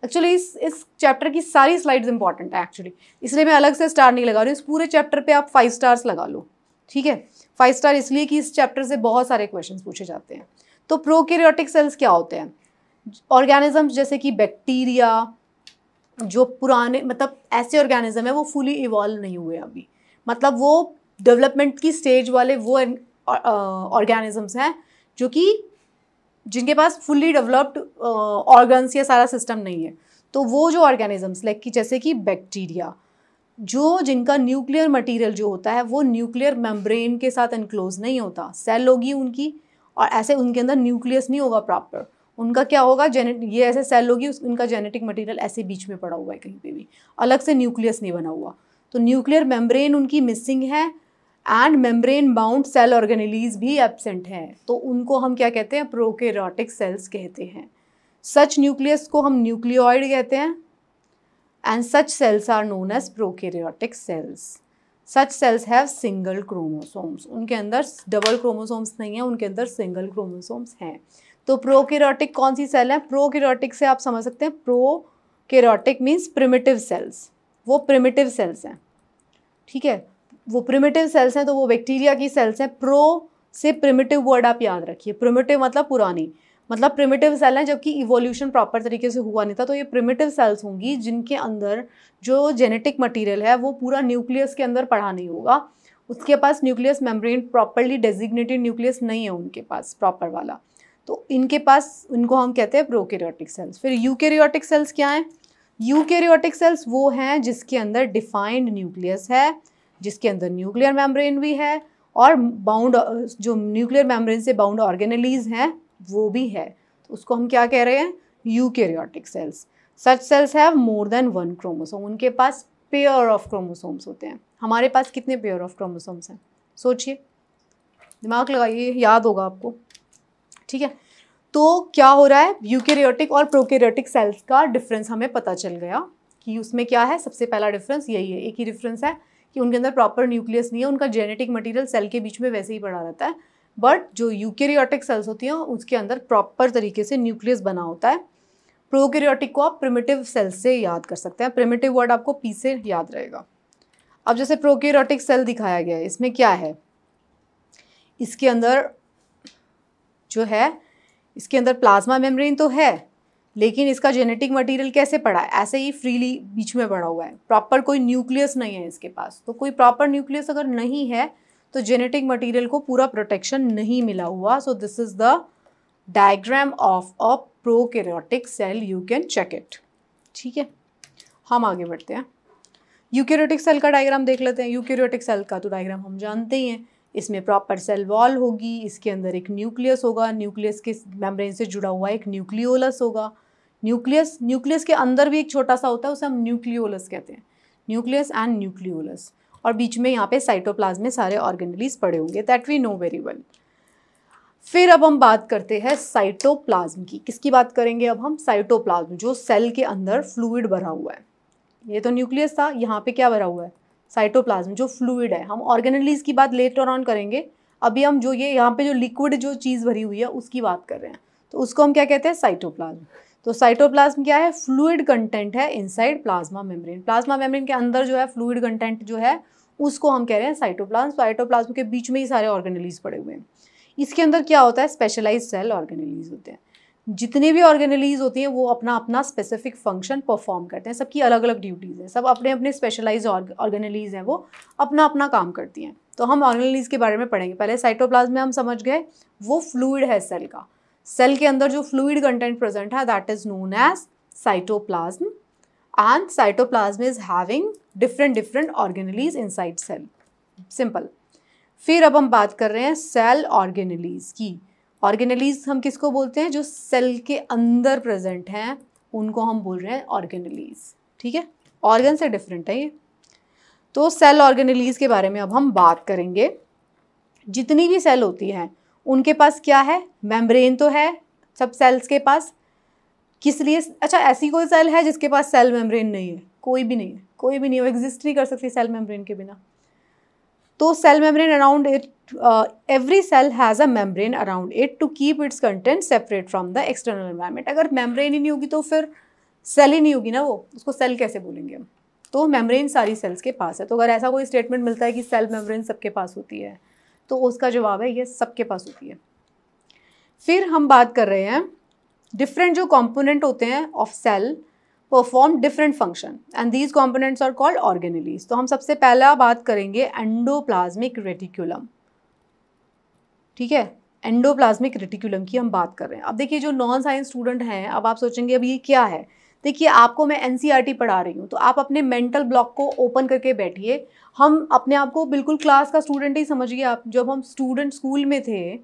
एक्चुअली इस चैप्टर की सारी स्लाइड्स इंपॉर्टेंट है एक्चुअली, इसलिए मैं अलग से स्टार नहीं लगा रही हूँ। इस पूरे चैप्टर पे आप 5 स्टार्स लगा लो, ठीक है? 5 स्टार इसलिए कि इस चैप्टर से बहुत सारे क्वेश्चन पूछे जाते हैं। तो प्रोकैरियोटिक सेल्स क्या होते हैं? ऑर्गेनिजम्स जैसे कि बैक्टीरिया, जो पुराने, मतलब ऐसे ऑर्गेनिज्म है वो फुली इवॉल्व नहीं हुए अभी, मतलब वो डेवलपमेंट की स्टेज वाले वो ऑर्गेनिजम्स हैं जो कि जिनके पास फुल्ली डेवलप्ड ऑर्गन्स या सारा सिस्टम नहीं है। तो वो जो ऑर्गेनिजम्स लाइक कि जैसे कि बैक्टीरिया, जो जिनका न्यूक्लियर मटेरियल जो होता है वो न्यूक्लियर मेम्ब्रेन के साथ एनक्लोज नहीं होता, सेल होगी उनकी, और ऐसे उनके अंदर न्यूक्लियस नहीं होगा प्रॉपर, उनका क्या होगा? ये ऐसे सेल होगी, उनका जेनेटिक मटेरियल ऐसे बीच में पड़ा हुआ है, कहीं पे भी अलग से न्यूक्लियस नहीं बना हुआ। तो न्यूक्लियर मेम्ब्रेन उनकी मिसिंग है, and membrane bound cell organelles भी एब्सेंट हैं। तो उनको हम क्या कहते हैं? प्रोकैरियोटिक सेल्स कहते हैं। सच न्यूक्लियस को हम न्यूक्लियोइड कहते हैं, and such cells are known as prokaryotic cells. Such cells have single chromosomes, उनके अंदर डबल क्रोमोसोम्स नहीं है, उनके अंदर सिंगल क्रोमोसोम्स हैं। तो प्रोकैरियोटिक कौन सी सेल है? प्रोकैरियोटिक से आप समझ सकते हैं, प्रोकैरियोटिक मीन्स प्रिमिटिव सेल्स, वो प्रिमिटिव सेल्स हैं, ठीक है? वो प्रिमिटिव सेल्स हैं, तो वो बैक्टीरिया की सेल्स हैं। प्रो से प्रिमिटिव वर्ड आप याद रखिए, प्रिमिटिव मतलब पुरानी, मतलब प्रिमिटिव सेल हैं जबकि इवोल्यूशन प्रॉपर तरीके से हुआ नहीं था। तो ये प्रिमिटिव सेल्स होंगी जिनके अंदर जो जेनेटिक मटेरियल है वो पूरा न्यूक्लियस के अंदर पड़ा नहीं होगा, उसके पास nucleus membrane properly designated nucleus नहीं है उनके पास प्रॉपर वाला, तो इनके पास, इनको हम कहते हैं प्रोकैरियोटिक सेल्स। फिर यूकैरियोटिक सेल्स क्या हैं? यूकैरियोटिक सेल्स वो हैं जिसके अंदर डिफाइंड न्यूक्लियस है, जिसके अंदर न्यूक्लियर मेम्ब्रेन भी है, और बाउंड जो न्यूक्लियर मेम्ब्रेन से बाउंड ऑर्गेनेलीज हैं वो भी है। तो उसको हम क्या कह रहे हैं? Eukaryotic cells. Such cells have more than 1 chromosome, उनके पास पेयर ऑफ क्रोमोसोम्स होते हैं। हमारे पास कितने पेयर ऑफ क्रोमोसोम्स हैं? सोचिए, दिमाग लगाइए, याद होगा आपको, ठीक है? तो क्या हो रहा है? यूकैरियोटिक और प्रोकैरियोटिक सेल्स का डिफरेंस हमें पता चल गया कि उसमें क्या है। सबसे पहला डिफरेंस यही है, एक ही डिफरेंस है कि उनके अंदर प्रॉपर न्यूक्लियस नहीं है, उनका जेनेटिक मटेरियल सेल के बीच में वैसे ही पड़ा रहता है। बट जो यूकैरियोटिक सेल्स होती हैं उसके अंदर प्रॉपर तरीके से न्यूक्लियस बना होता है। प्रोकैरियोटिक को आप प्रिमिटिव सेल्स से याद कर सकते हैं, प्रिमिटिव वर्ड आपको पी से याद रहेगा। अब जैसे प्रोकैरियोटिक सेल दिखाया गया है, इसमें क्या है? इसके अंदर जो है, इसके अंदर प्लाज्मा मेम्ब्रेन तो है, लेकिन इसका जेनेटिक मटेरियल कैसे पड़ा है? ऐसे ही फ्रीली बीच में पड़ा हुआ है, प्रॉपर कोई न्यूक्लियस नहीं है इसके पास। तो कोई प्रॉपर न्यूक्लियस अगर नहीं है तो जेनेटिक मटेरियल को पूरा प्रोटेक्शन नहीं मिला हुआ। So this is the diagram of a prokaryotic cell, you can check it, ठीक है? हम आगे बढ़ते हैं। यूकैरियोटिक सेल का डायग्राम देख लेते हैं। यूकैरियोटिक सेल का तो डायग्राम हम जानते ही हैं। इसमें प्रॉपर सेल वॉल होगी, इसके अंदर एक न्यूक्लियस होगा, न्यूक्लियस के मेम्ब्रेन से जुड़ा हुआ एक न्यूक्लियोलस होगा। न्यूक्लियस के अंदर भी एक छोटा सा होता है, उसे हम न्यूक्लियोलस कहते हैं, न्यूक्लियस एंड न्यूक्लियोलस। और बीच में यहाँ पे साइटोप्लाज्म में सारे ऑर्गेनेलीज पड़े होंगे, that we know very well. फिर अब हम बात करते हैं साइटोप्लाज्म की। किसकी बात करेंगे अब हम? साइटोप्लाज्म, जो सेल के अंदर फ्लूइड भरा हुआ है। ये तो न्यूक्लियस था, यहाँ पे क्या भरा हुआ है? साइटोप्लाज्म, जो फ्लूइड है। हम ऑर्गेनेलीज की बात लेटर ऑन करेंगे, अभी हम जो ये यहाँ पे जो लिक्विड जो चीज़ भरी हुई है उसकी बात कर रहे हैं, तो उसको हम क्या कहते हैं? साइटोप्लाज्म। तो साइटोप्लाज्म क्या है? फ्लूइड कंटेंट है inside plasma membrane. Plasma membrane के अंदर जो है फ्लूइड कंटेंट जो है उसको हम कह रहे हैं साइटोप्लाज्म। साइटोप्लाज्म के बीच में ही सारे ऑर्गेनेलीज पड़े हुए हैं। इसके अंदर क्या होता है? स्पेशलाइज्ड सेल ऑर्गेनेलीज होते हैं। जितने भी ऑर्गेनेलीज होती हैं वो अपना अपना स्पेसिफिक फंक्शन परफॉर्म करते हैं, सबकी अलग अलग ड्यूटीज़ हैं, सब अपने अपने स्पेशलाइज्ड ऑर्गेनेलीज हैं, वो अपना अपना काम करती हैं। तो हम ऑर्गेनेलीज के बारे में पढ़ेंगे। पहले साइटोप्लाज्म में हम समझ गए वो फ्लूइड है सेल का। सेल के अंदर जो फ्लूइड कंटेंट प्रेजेंट है that is known as cytoplasm, and cytoplasm is having different organelles inside cell. Simple. फिर अब हम बात कर रहे हैं सेल ऑर्गेनेलीज की। ऑर्गेनेलीज हम किसको बोलते हैं? जो सेल के अंदर प्रेजेंट हैं उनको हम बोल रहे हैं ऑर्गेनेलीज। ठीक है, ऑर्गन से डिफरेंट है ये। तो सेल ऑर्गेनेलीज के बारे में अब हम बात करेंगे। जितनी भी सेल होती हैं उनके पास क्या है? मेम्ब्रेन तो है सब सेल्स के पास। किस लिए? अच्छा, ऐसी कोई सेल है जिसके पास सेल मेम्ब्रेन नहीं है? कोई भी नहीं है, कोई भी नहीं है, वो एग्जिस्ट नहीं कर सकती सेल मेम्ब्रेन के बिना। तो cell membrane around it, every cell has a membrane around it to keep its content separate from the external environment. अगर मेम्ब्रेन ही नहीं होगी तो फिर सेल ही नहीं होगी ना, वो उसको सेल कैसे बोलेंगे हम? तो मेम्ब्रेन सारी सेल्स के पास है। तो अगर ऐसा कोई स्टेटमेंट मिलता है कि सेल मेम्ब्रेन सबके पास होती है, तो उसका जवाब है ये सबके पास होती है। फिर हम बात कर रहे हैं डिफरेंट जो कंपोनेंट होते हैं of cell perform different function and these components are called organelles. तो हम सबसे पहला बात करेंगे एंडोप्लाज्मिक रेटिकुलम। ठीक है, एंडोप्लाज्मिक रेटिकुलम की हम बात कर रहे हैं। अब देखिए जो नॉन साइंस स्टूडेंट हैं, अब आप सोचेंगे अब ये क्या है? देखिए आपको मैं एनसीईआरटी पढ़ा रही हूँ, तो आप अपने मेंटल ब्लॉक को ओपन करके बैठिए। हम अपने आप को बिल्कुल क्लास का स्टूडेंट ही समझिए आप। जब हम स्टूडेंट स्कूल में थे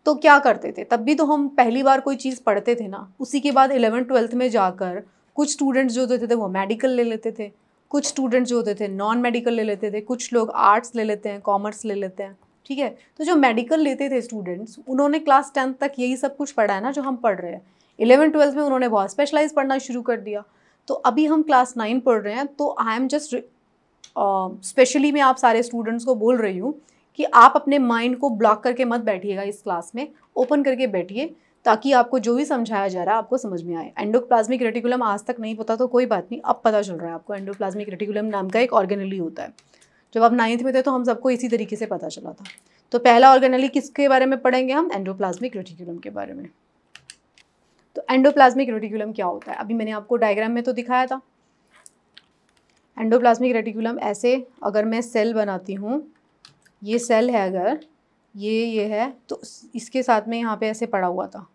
तो क्या करते थे? तब भी तो हम पहली बार कोई चीज़ पढ़ते थे ना, उसी के बाद 11th-12th में जाकर कुछ स्टूडेंट्स जो होते थे वो मेडिकल ले लेते थे, कुछ स्टूडेंट्स जो होते थे नॉन मेडिकल ले लेते थे, कुछ लोग आर्ट्स ले लेते हैं, कॉमर्स ले लेते हैं। ठीक है, तो जो मेडिकल लेते थे स्टूडेंट्स उन्होंने क्लास 10th तक यही सब कुछ पढ़ा है ना जो हम पढ़ रहे हैं। 11th-12th में उन्होंने बहुत स्पेशलाइज पढ़ना शुरू कर दिया। तो अभी हम क्लास 9 पढ़ रहे हैं, तो आई एम जस्ट स्पेशली मैं आप सारे स्टूडेंट्स को बोल रही हूँ कि आप अपने माइंड को ब्लॉक करके मत बैठिएगा इस क्लास में, ओपन करके बैठिए ताकि आपको जो भी समझाया जा रहा है आपको समझ में आए। एंडोप्लाज्मिक रेटिकुलम आज तक नहीं पता तो कोई बात नहीं, अब पता चल रहा है आपको। एंडोप्लाज्मिक रेटिकुलम नाम का एक ऑर्गेनेली होता है। जब आप 9th में थे तो हम सबको इसी तरीके से पता चला था। तो पहला ऑर्गेनेली किसके बारे में पढ़ेंगे हम? एंडोप्लाज्मिक रेटिकुलम के बारे में। तो एंडोप्लाज्मिक रेटिकुलम क्या होता है? अभी मैंने आपको डायग्राम में तो दिखाया था। एंडोप्लाज्मिक रेटिकुलम ऐसे, अगर मैं सेल बनाती हूँ, ये सेल है, अगर ये है तो इसके साथ में यहाँ पे ऐसे पड़ा हुआ था,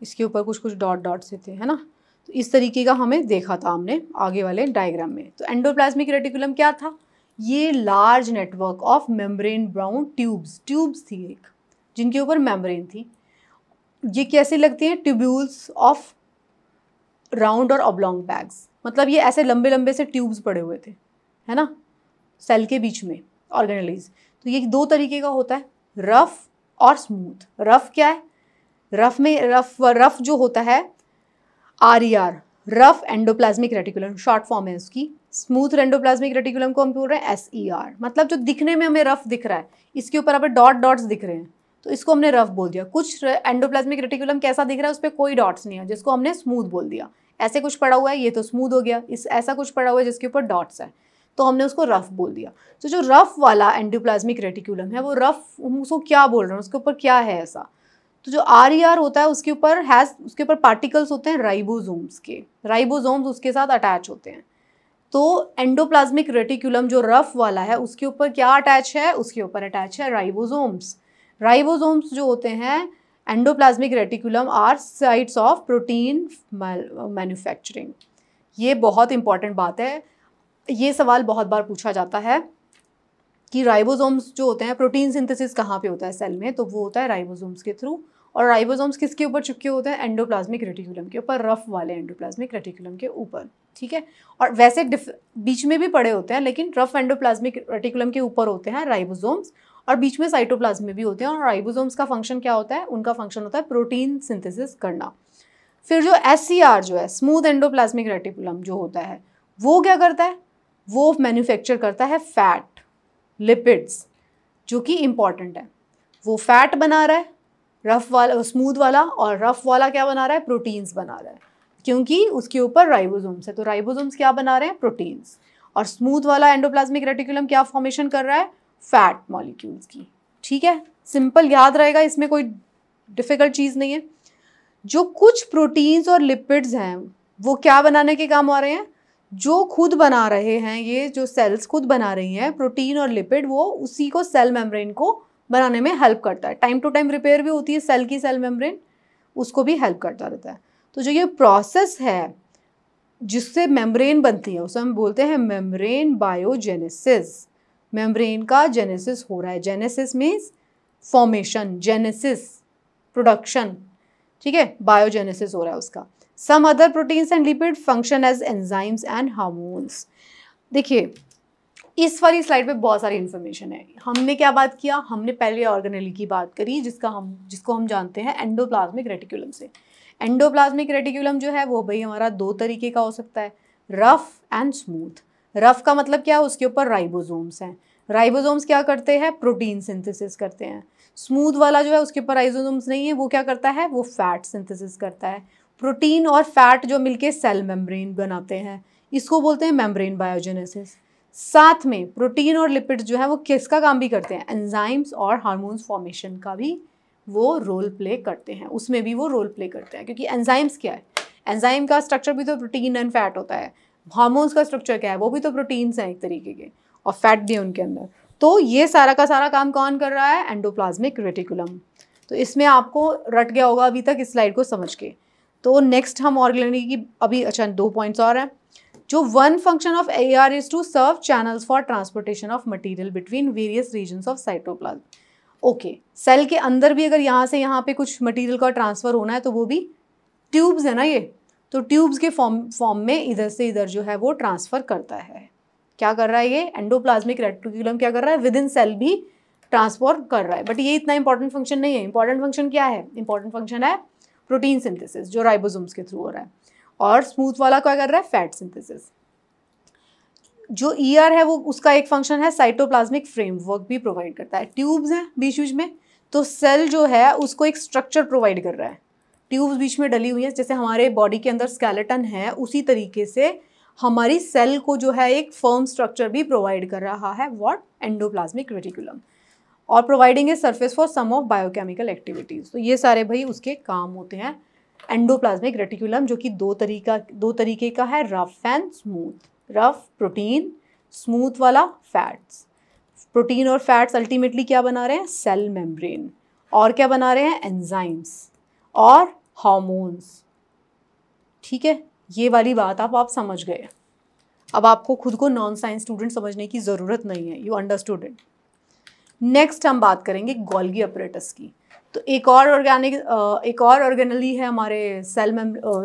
इसके ऊपर कुछ कुछ डॉट डॉट से थे, है ना। तो इस तरीके का हमें देखा था हमने आगे वाले डायग्राम में। तो एंडोप्लाज्मिक रेटिकुलम क्या था? ये large network of membrane brown tubes थी एक, जिनके ऊपर मेम्ब्रेन थी। ये कैसे लगती हैं? ट्यूब्यूल्स ऑफ राउंड और ऑब्लॉन्ग बैग्स, मतलब ये ऐसे लंबे लंबे से ट्यूब्स पड़े हुए थे, है ना, सेल के बीच में ऑर्गेनेलीज। तो ये दो तरीके का होता है, रफ और स्मूथ। रफ क्या है? रफ में रफ जो होता है RER, rough endoplasmic reticulum, short form है उसकी। स्मूथ एंडोप्लाज्मिक रेटिकुलम को हम बोल रहे हैं SER, मतलब जो दिखने में हमें रफ दिख रहा है, इसके ऊपर अब डॉट डॉट्स दिख रहे हैं तो इसको हमने रफ बोल दिया। कुछ एंडोप्लाज्मिक रेटिकुलम कैसा दिख रहा है, उस पर कोई डॉट्स नहीं है, जिसको हमने स्मूथ बोल दिया। ऐसे कुछ पड़ा हुआ है, ये तो स्मूथ हो गया। ऐसा कुछ पड़ा हुआ है जिसके ऊपर डॉट्स है, तो हमने उसको रफ बोल दिया। तो जो रफ वाला एंडोप्लाज्मिक रेटिकुलम है वो रफ, उसको क्या बोल रहे हैं, उसके ऊपर क्या है ऐसा? तो जो RER होता है उसके ऊपर पार्टिकल्स होते हैं राइबोसोम्स के, राइबोसोम्स उसके साथ अटैच होते हैं। तो एंडोप्लाज्मिक रेटिकुलम जो रफ वाला है उसके ऊपर क्या अटैच है? उसके ऊपर अटैच है राइबोसोम्स। राइबोसोम्स जो होते हैं endoplasmic reticulum are sites of protein manufacturing. ये बहुत इंपॉर्टेंट बात है। ये सवाल बहुत बार पूछा जाता है कि राइबोसोम्स जो होते हैं, प्रोटीन सिंथेसिस कहाँ पे होता है सेल में, तो वो होता है राइबोसोम्स के थ्रू। और राइबोसोम्स किसके ऊपर चिपके होते हैं? एंडोप्लाज्मिक रेटिकुलम के ऊपर, रफ वाले एंडोप्लाज्मिक रेटिकुलम के ऊपर, ठीक है। और वैसे बीच में भी पड़े होते हैं, लेकिन रफ एंडोप्लाज्मिक रेटिकुलम के ऊपर होते हैं राइबोसोम्स, और बीच में साइटोप्लाज्म में भी होते हैं। और राइबोसोम्स का फंक्शन क्या होता है? उनका फंक्शन होता है प्रोटीन सिंथेसिस करना। फिर जो SCR जो है, स्मूथ एंडोप्लाज्मिक रेटिकुलम जो होता है, वो क्या करता है? वो मैन्युफैक्चर करता है फैट, लिपिड्स, जो कि इम्पॉर्टेंट है। वो फैट बना रहा है रफ वाला, स्मूथ वाला, और रफ वाला क्या बना रहा है? प्रोटीन्स बना रहा है, क्योंकि उसके ऊपर राइबोसोम्स है। तो राइबोसोम्स क्या बना रहे हैं? प्रोटीन्स। और स्मूथ वाला एंडोप्लाज्मिक रेटिकुलम क्या फॉर्मेशन कर रहा है? फैट मॉलिक्यूल्स की, ठीक है। सिंपल याद रहेगा, इसमें कोई डिफिकल्ट चीज़ नहीं है। जो कुछ प्रोटीन्स और लिपिड्स हैं वो क्या बनाने के काम आ रहे हैं? जो खुद बना रहे हैं, ये जो सेल्स खुद बना रही हैं प्रोटीन और लिपिड, वो उसी को सेल मेम्ब्रेन को बनाने में हेल्प करता है। टाइम टू टाइम रिपेयर भी होती है सेल की, सेल मेम्ब्रेन उसको भी हेल्प करता रहता है। तो जो ये प्रोसेस है जिससे मेम्ब्रेन बनती है उसे हम बोलते हैं मेम्ब्रेन बायोजेनेसिस। मेम्ब्रेन का जेनेसिस हो रहा है। Genesis means formation, genesis production, ठीक है। बायोजेनेसिस हो रहा है उसका। Some other proteins and lipid function as enzymes and hormones. देखिए इस वाली स्लाइड पे बहुत सारी इन्फॉर्मेशन है। हमने क्या बात किया? हमने पहले ऑर्गेनेली की बात करी, जिसको हम जानते हैं एंडोप्लाज्मिक रेटिकुलम से। एंडोप्लाज्मिक रेटिकुलम जो है वो भाई हमारा दो तरीके का हो सकता है, रफ एंड स्मूथ। रफ का मतलब क्या है? उसके ऊपर राइबोसोम्स हैं। राइबोसोम्स क्या करते हैं? प्रोटीन सिंथेसिस करते हैं। स्मूथ वाला जो है उसके ऊपर राइबोसोम्स नहीं है, वो क्या करता है? वो फैट सिंथेसिस करता है। प्रोटीन और फैट जो मिलके सेल मेम्ब्रेन बनाते हैं, इसको बोलते हैं मेम्ब्रेन बायोजेनेसिस। साथ में प्रोटीन और लिपिड्स जो है वो किसका काम भी करते हैं? एंजाइम्स और हार्मोन्स फॉर्मेशन का भी वो रोल प्ले करते हैं, उसमें भी वो रोल प्ले करते हैं। क्योंकि एंजाइम्स क्या है? एंजाइम का स्ट्रक्चर भी तो प्रोटीन एंड फैट होता है। हार्मोन्स का स्ट्रक्चर क्या है? वो भी तो प्रोटीन्स हैं एक तरीके के, और फैट भी है उनके अंदर। तो ये सारा का सारा काम कौन कर रहा है? Endoplasmic reticulum. तो इसमें आपको रट गया होगा अभी तक इस स्लाइड को समझ के। तो नेक्स्ट हम ऑर्गेनेली की अभी, अच्छा 2 पॉइंट्स और हैं। जो one function of AR is to serve channels for transportation of material between various regions of cytoplasm. Okay, cell के अंदर भी अगर यहाँ से यहाँ पे कुछ मटेरियल का ट्रांसफर होना है तो वो भी ट्यूब्स है ना ये, तो ट्यूब्स के फॉर्म में इधर से इधर जो है वो ट्रांसफर करता है। क्या कर रहा है ये? एंडोप्लाज्मिक रेटिकुलम क्या कर रहा है? विद इन सेल भी ट्रांसफर कर रहा है। बट ये इतना इंपॉर्टेंट फंक्शन नहीं है। इंपॉर्टेंट फंक्शन क्या है? इंपॉर्टेंट फंक्शन है प्रोटीन सिंथेसिस, जो राइबोसोम्स के थ्रू हो रहा है। और स्मूथ वाला क्या कर रहा है? Fat synthesis. जो ER है वो उसका एक फंक्शन है साइटोप्लाज्मिक फ्रेमवर्क भी प्रोवाइड करता है। ट्यूब्स हैं बीच बीच में, तो सेल जो है उसको एक स्ट्रक्चर प्रोवाइड कर रहा है। ट्यूब्स बीच में डली हुई है, जैसे हमारे बॉडी के अंदर स्केलेटन है उसी तरीके से हमारी सेल को जो है एक फर्म स्ट्रक्चर भी प्रोवाइड कर रहा है। व्हाट? Endoplasmic reticulum. और providing a surface for some of biochemical activities. तो ये सारे भाई उसके काम होते हैं। एंडोप्लाज्मिक रेटिकुलम जो कि दो तरीके का है, rough and smooth. Rough protein, smooth वाला फैट्स। प्रोटीन और फैट्स अल्टीमेटली क्या बना रहे हैं? Cell membrane. और क्या बना रहे हैं? एंजाइम्स और हार्मोन्स, ठीक है। ये वाली बात आप समझ गए। अब आपको खुद को नॉन साइंस स्टूडेंट समझने की ज़रूरत नहीं है, यू अंडरस्टूड इट। नेक्स्ट हम बात करेंगे गोल्गी अपरेटस की। तो एक और ऑर्गेनली है हमारे सेल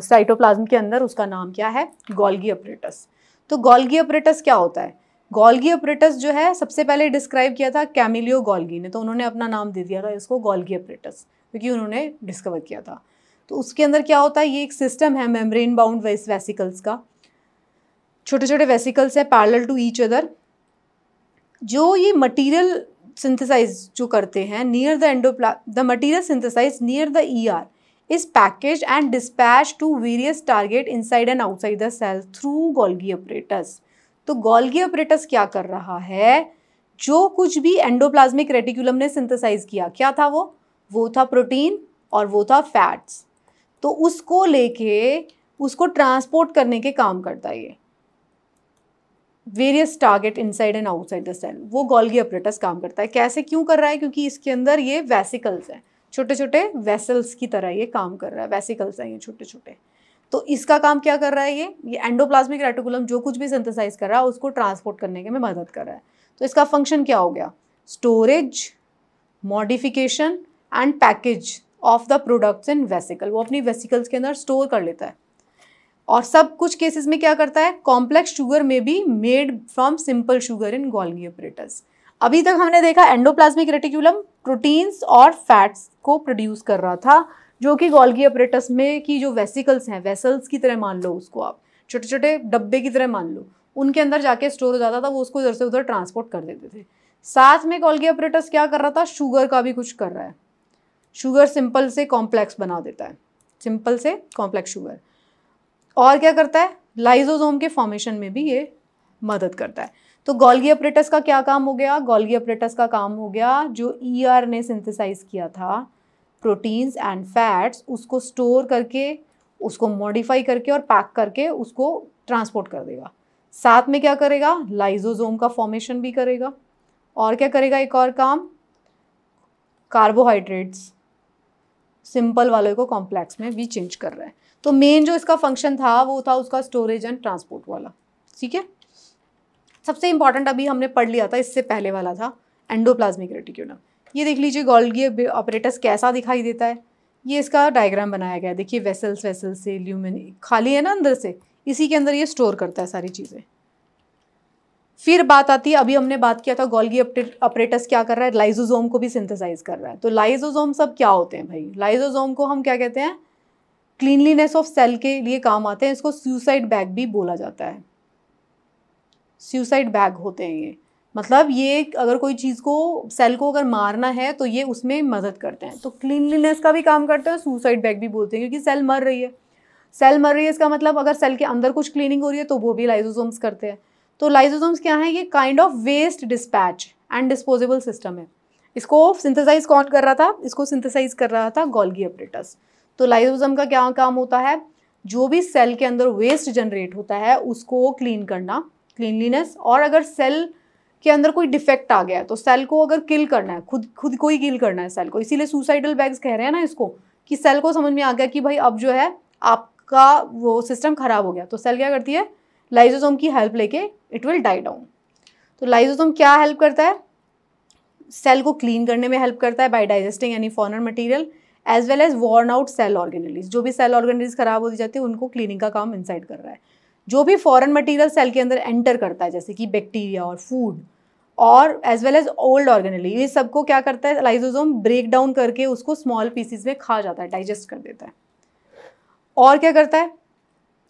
साइटोप्लाज्म के अंदर, उसका नाम क्या है? Golgi apparatus. तो गोल्गी अपरेटस क्या होता है? गोल्गी अपरेटस जो है सबसे पहले डिस्क्राइब किया था कैमिलियो गोल्गी ने, तो उन्होंने अपना नाम दे दिया था इसको गोल्गी अपरेटस, क्योंकि उन्होंने डिस्कवर किया था। तो उसके अंदर क्या होता है? ये एक सिस्टम है मेम्ब्रेन बाउंड वेसिकल्स का। छोटे छोटे वेसिकल्स है पैरेलल टू ईच अदर, जो ये मटीरियल सिंथेसाइज जो करते हैं near the material synthesize near the ER is packaged and dispatched to various target inside and outside the cell through Golgi apparatus। तो गोल्गी अपरेटस क्या कर रहा है? जो कुछ भी एंडोप्लाज्मिक रेटिकुलम ने सिंथेसाइज किया, क्या था वो था प्रोटीन और वो था फैट्स। तो उसको लेके उसको ट्रांसपोर्ट करने के काम करता है ये various target inside and outside the cell. वो गोल्गी अपरेटस काम करता है। कैसे, क्यों कर रहा है? क्योंकि इसके अंदर ये वेसिकल्स हैं, छोटे छोटे वेसल्स की तरह ये काम कर रहा है। वेसिकल्स हैं ये छोटे छोटे। तो इसका काम क्या कर रहा है, ये एंडोप्लाज्मिक रेटिकुलम जो कुछ भी सिंथेसाइज कर रहा है उसको ट्रांसपोर्ट करने के में मदद कर रहा है। तो इसका फंक्शन क्या हो गया, storage, modification and package of the products in vesicle, वो अपनी वेसिकल्स के अंदर स्टोर कर लेता है। और सब कुछ केसेस में क्या करता है, कॉम्प्लेक्स शुगर में be made from simple sugar in Golgi apparatus. अभी तक हमने देखा एंडोप्लाज्मिक रेटिकुलम प्रोटीन्स और फैट्स को प्रोड्यूस कर रहा था, जो कि गोल्गी अपरेटस में की जो वेसिकल्स हैं, वेसल्स की तरह मान लो उसको, आप छोटे छोटे डब्बे की तरह मान लो, उनके अंदर जाके स्टोर हो जाता था, वो उसको इधर से उधर ट्रांसपोर्ट कर देते थे। साथ में गोल्गी अपरेटस क्या कर रहा था, शुगर का भी कुछ कर रहा है, शुगर सिंपल से कॉम्प्लेक्स बना देता है, सिंपल से कॉम्प्लेक्स शुगर। और क्या करता है, लाइसोसोम के फॉर्मेशन में भी ये मदद करता है। तो गोल्गी अपरेटस का क्या काम हो गया, गोल्गी अपरेटस का काम हो गया जो ईआर ने सिंथेसाइज किया था प्रोटीन्स एंड फैट्स, उसको स्टोर करके, उसको मॉडिफाई करके और पैक करके उसको ट्रांसपोर्ट कर देगा। साथ में क्या करेगा, लाइसोसोम का फॉर्मेशन भी करेगा। और क्या करेगा, एक और काम, कार्बोहाइड्रेट्स सिंपल वाले को कॉम्प्लेक्स में भी चेंज कर रहा है। तो मेन जो इसका फंक्शन था वो था उसका स्टोरेज एंड ट्रांसपोर्ट वाला। ठीक है, सबसे इंपॉर्टेंट अभी हमने पढ़ लिया था, इससे पहले वाला था एंडोप्लाज्मिक रेटिकुलम। ये देख लीजिए गोल्गी अपरेटस कैसा दिखाई देता है, ये इसका डायग्राम बनाया गया है। देखिए वेसल्स से ल्यूमिन खाली है ना अंदर से, इसी के अंदर ये स्टोर करता है सारी चीज़ें। फिर बात आती है, अभी हमने बात किया था गोल्गी अपरेटस क्या कर रहा है, लाइसोसोम को भी सिंथेसाइज कर रहा है। तो लाइसोसोम सब क्या होते हैं भाई, लाइसोसोम को हम क्या कहते हैं, क्लीनलीनेस ऑफ सेल के लिए काम आते हैं। इसको सुसाइड बैग भी बोला जाता है, सुसाइड बैग होते हैं ये। मतलब ये अगर कोई चीज़ को, सेल को अगर मारना है तो ये उसमें मदद करते हैं। तो क्लीनलीनेस का भी काम करते हैं, सुसाइड बैग भी बोलते हैं, क्योंकि सेल मर रही है, सेल मर रही है इसका मतलब अगर सेल के अंदर कुछ क्लीनिंग हो रही है तो वो भी लाइसोसोम्स करते हैं। तो लाइसोसोम्स क्या है, ये kind of waste dispatch and disposable system है। इसको सिंथेसाइज कौन कर रहा था, इसको सिंथेसाइज कर रहा था गोल्गी अपरेटस। तो लाइसोसोम का क्या काम होता है, जो भी सेल के अंदर वेस्ट जनरेट होता है उसको क्लीन करना, क्लीनलीनेस। और अगर सेल के अंदर कोई डिफेक्ट आ गया है तो सेल को अगर किल करना है, खुद को ही किल करना है सेल को, इसीलिए सुसाइडल बैग्स कह रहे हैं ना इसको, कि सेल को समझ में आ गया कि भाई अब जो है आपका वो सिस्टम खराब हो गया, तो सेल क्या करती है, लाइसोसोम की हेल्प लेके इट विल डाई डाउन। तो लाइसोसोम क्या हेल्प करता है, सेल को क्लीन करने में हेल्प करता है by digesting any foreign material as well as worn out cell organelles. जो भी सेल ऑर्गेनेलीज खराब होती जाती है उनको क्लीनिंग का काम इनसाइड कर रहा है। जो भी फॉरेन मटेरियल सेल के अंदर एंटर करता है, जैसे कि बैक्टीरिया और फूड और as well as old organelle, ये सबको क्या करता है लाइसोसोम, ब्रेक डाउन करके उसको स्मॉल पीसेस में खा जाता है, डाइजेस्ट कर देता है। और क्या करता है,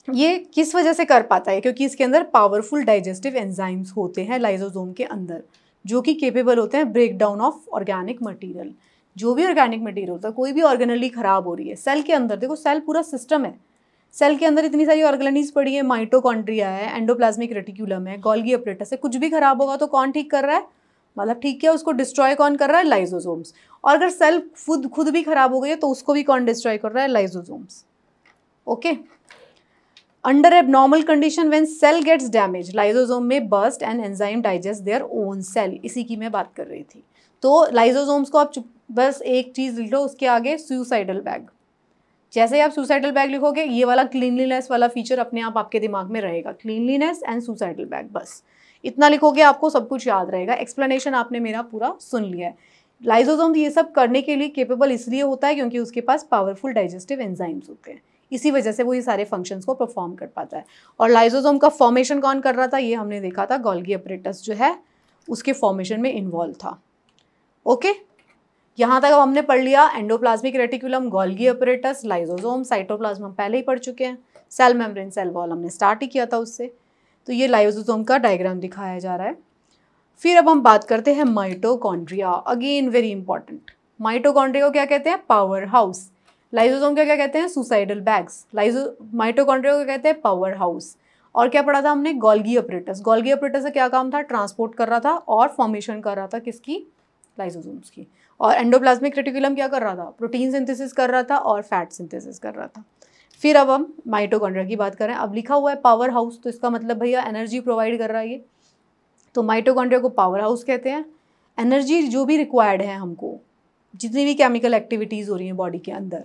ये किस वजह से कर पाता है, क्योंकि इसके अंदर पावरफुल डाइजेस्टिव एंजाइम्स होते हैं लाइसोसोम के अंदर, जो कि केपेबल होते हैं break down of organic material. जो भी ऑर्गेनिक मटेरियल होता है, कोई भी ऑर्गेनली खराब हो रही है सेल के अंदर, देखो सेल पूरा सिस्टम है, सेल के अंदर इतनी सारी ऑर्गेनेलीज पड़ी है, माइटोकॉन्ड्रिया है, एंडोप्लाज्मिक रेटिकुलम है, गोल्गी अपरेटस है। कुछ भी खराब होगा तो कौन ठीक कर रहा है, मतलब ठीक है उसको डिस्ट्रॉय कौन कर रहा है, लाइसोसोम्स। और अगर सेल खुद भी खराब हो गई है तो उसको भी कौन डिस्ट्रॉय कर रहा है, lysosomes. Okay, under abnormal condition when cell gets damage, lysosome may burst and enzyme digest their own cell, इसी की मैं बात कर रही थी। तो लाइसोसोम्स को आप बस एक चीज़ लिख लो उसके आगे, सुसाइडल बैग। जैसे ही आप सुसाइडल बैग लिखोगे ये वाला क्लीनलीनेस वाला फीचर अपने आप आपके दिमाग में रहेगा, क्लीनलीनेस एंड सुसाइडल बैग, बस इतना लिखोगे आपको सब कुछ याद रहेगा। एक्सप्लेनेशन आपने मेरा पूरा सुन लिया है। लाइसोसोम ये सब करने के लिए केपेबल इसलिए होता है क्योंकि उसके पास पावरफुल डाइजेस्टिव एंजाइम्स होते हैं, इसी वजह से वो ये सारे फंक्शंस को परफॉर्म कर पाता है। और लाइसोसोम का फॉर्मेशन कौन कर रहा था, ये हमने देखा था, गोल्गी अपरेटस जो है उसके फॉर्मेशन में इन्वॉल्व था। ओके, यहाँ तक अब हमने पढ़ लिया endoplasmic reticulum, Golgi apparatus, lysosome, cytoplasm हम पहले ही पढ़ चुके हैं, सेल मेम्ब्रेन, सेल वॉल हमने स्टार्ट ही किया था उससे। तो ये लाइसोसोम का डायग्राम दिखाया जा रहा है। फिर अब हम बात करते हैं mitochondria, again very important. Mitochondria को क्या कहते हैं, पावर हाउस। लाइसोसोम क्या कहते हैं, सुसाइडल बैग्स। माइटोकॉन्ड्रिया को कहते हैं पावर हाउस। और क्या पढ़ा था हमने, गोल्गी अपरेटस। गोल्गी अपरेटस का क्या काम था, ट्रांसपोर्ट कर रहा था और फॉर्मेशन कर रहा था किसकी, लाइसोसोम्स की। और एंडोप्लाज्मिक रेटिकुलम क्या कर रहा था, प्रोटीन सिंथेसिस कर रहा था और फैट सिंथेसिस कर रहा था। फिर अब हम माइटोकॉन्ड्रिया की बात करें, अब लिखा हुआ है पावर हाउस, तो इसका मतलब भैया एनर्जी प्रोवाइड कर रहा है ये, तो माइटोकॉन्ड्रिया को पावर हाउस कहते हैं। एनर्जी जो भी रिक्वायर्ड है हमको, जितनी भी केमिकल एक्टिविटीज़ हो रही हैं बॉडी के अंदर,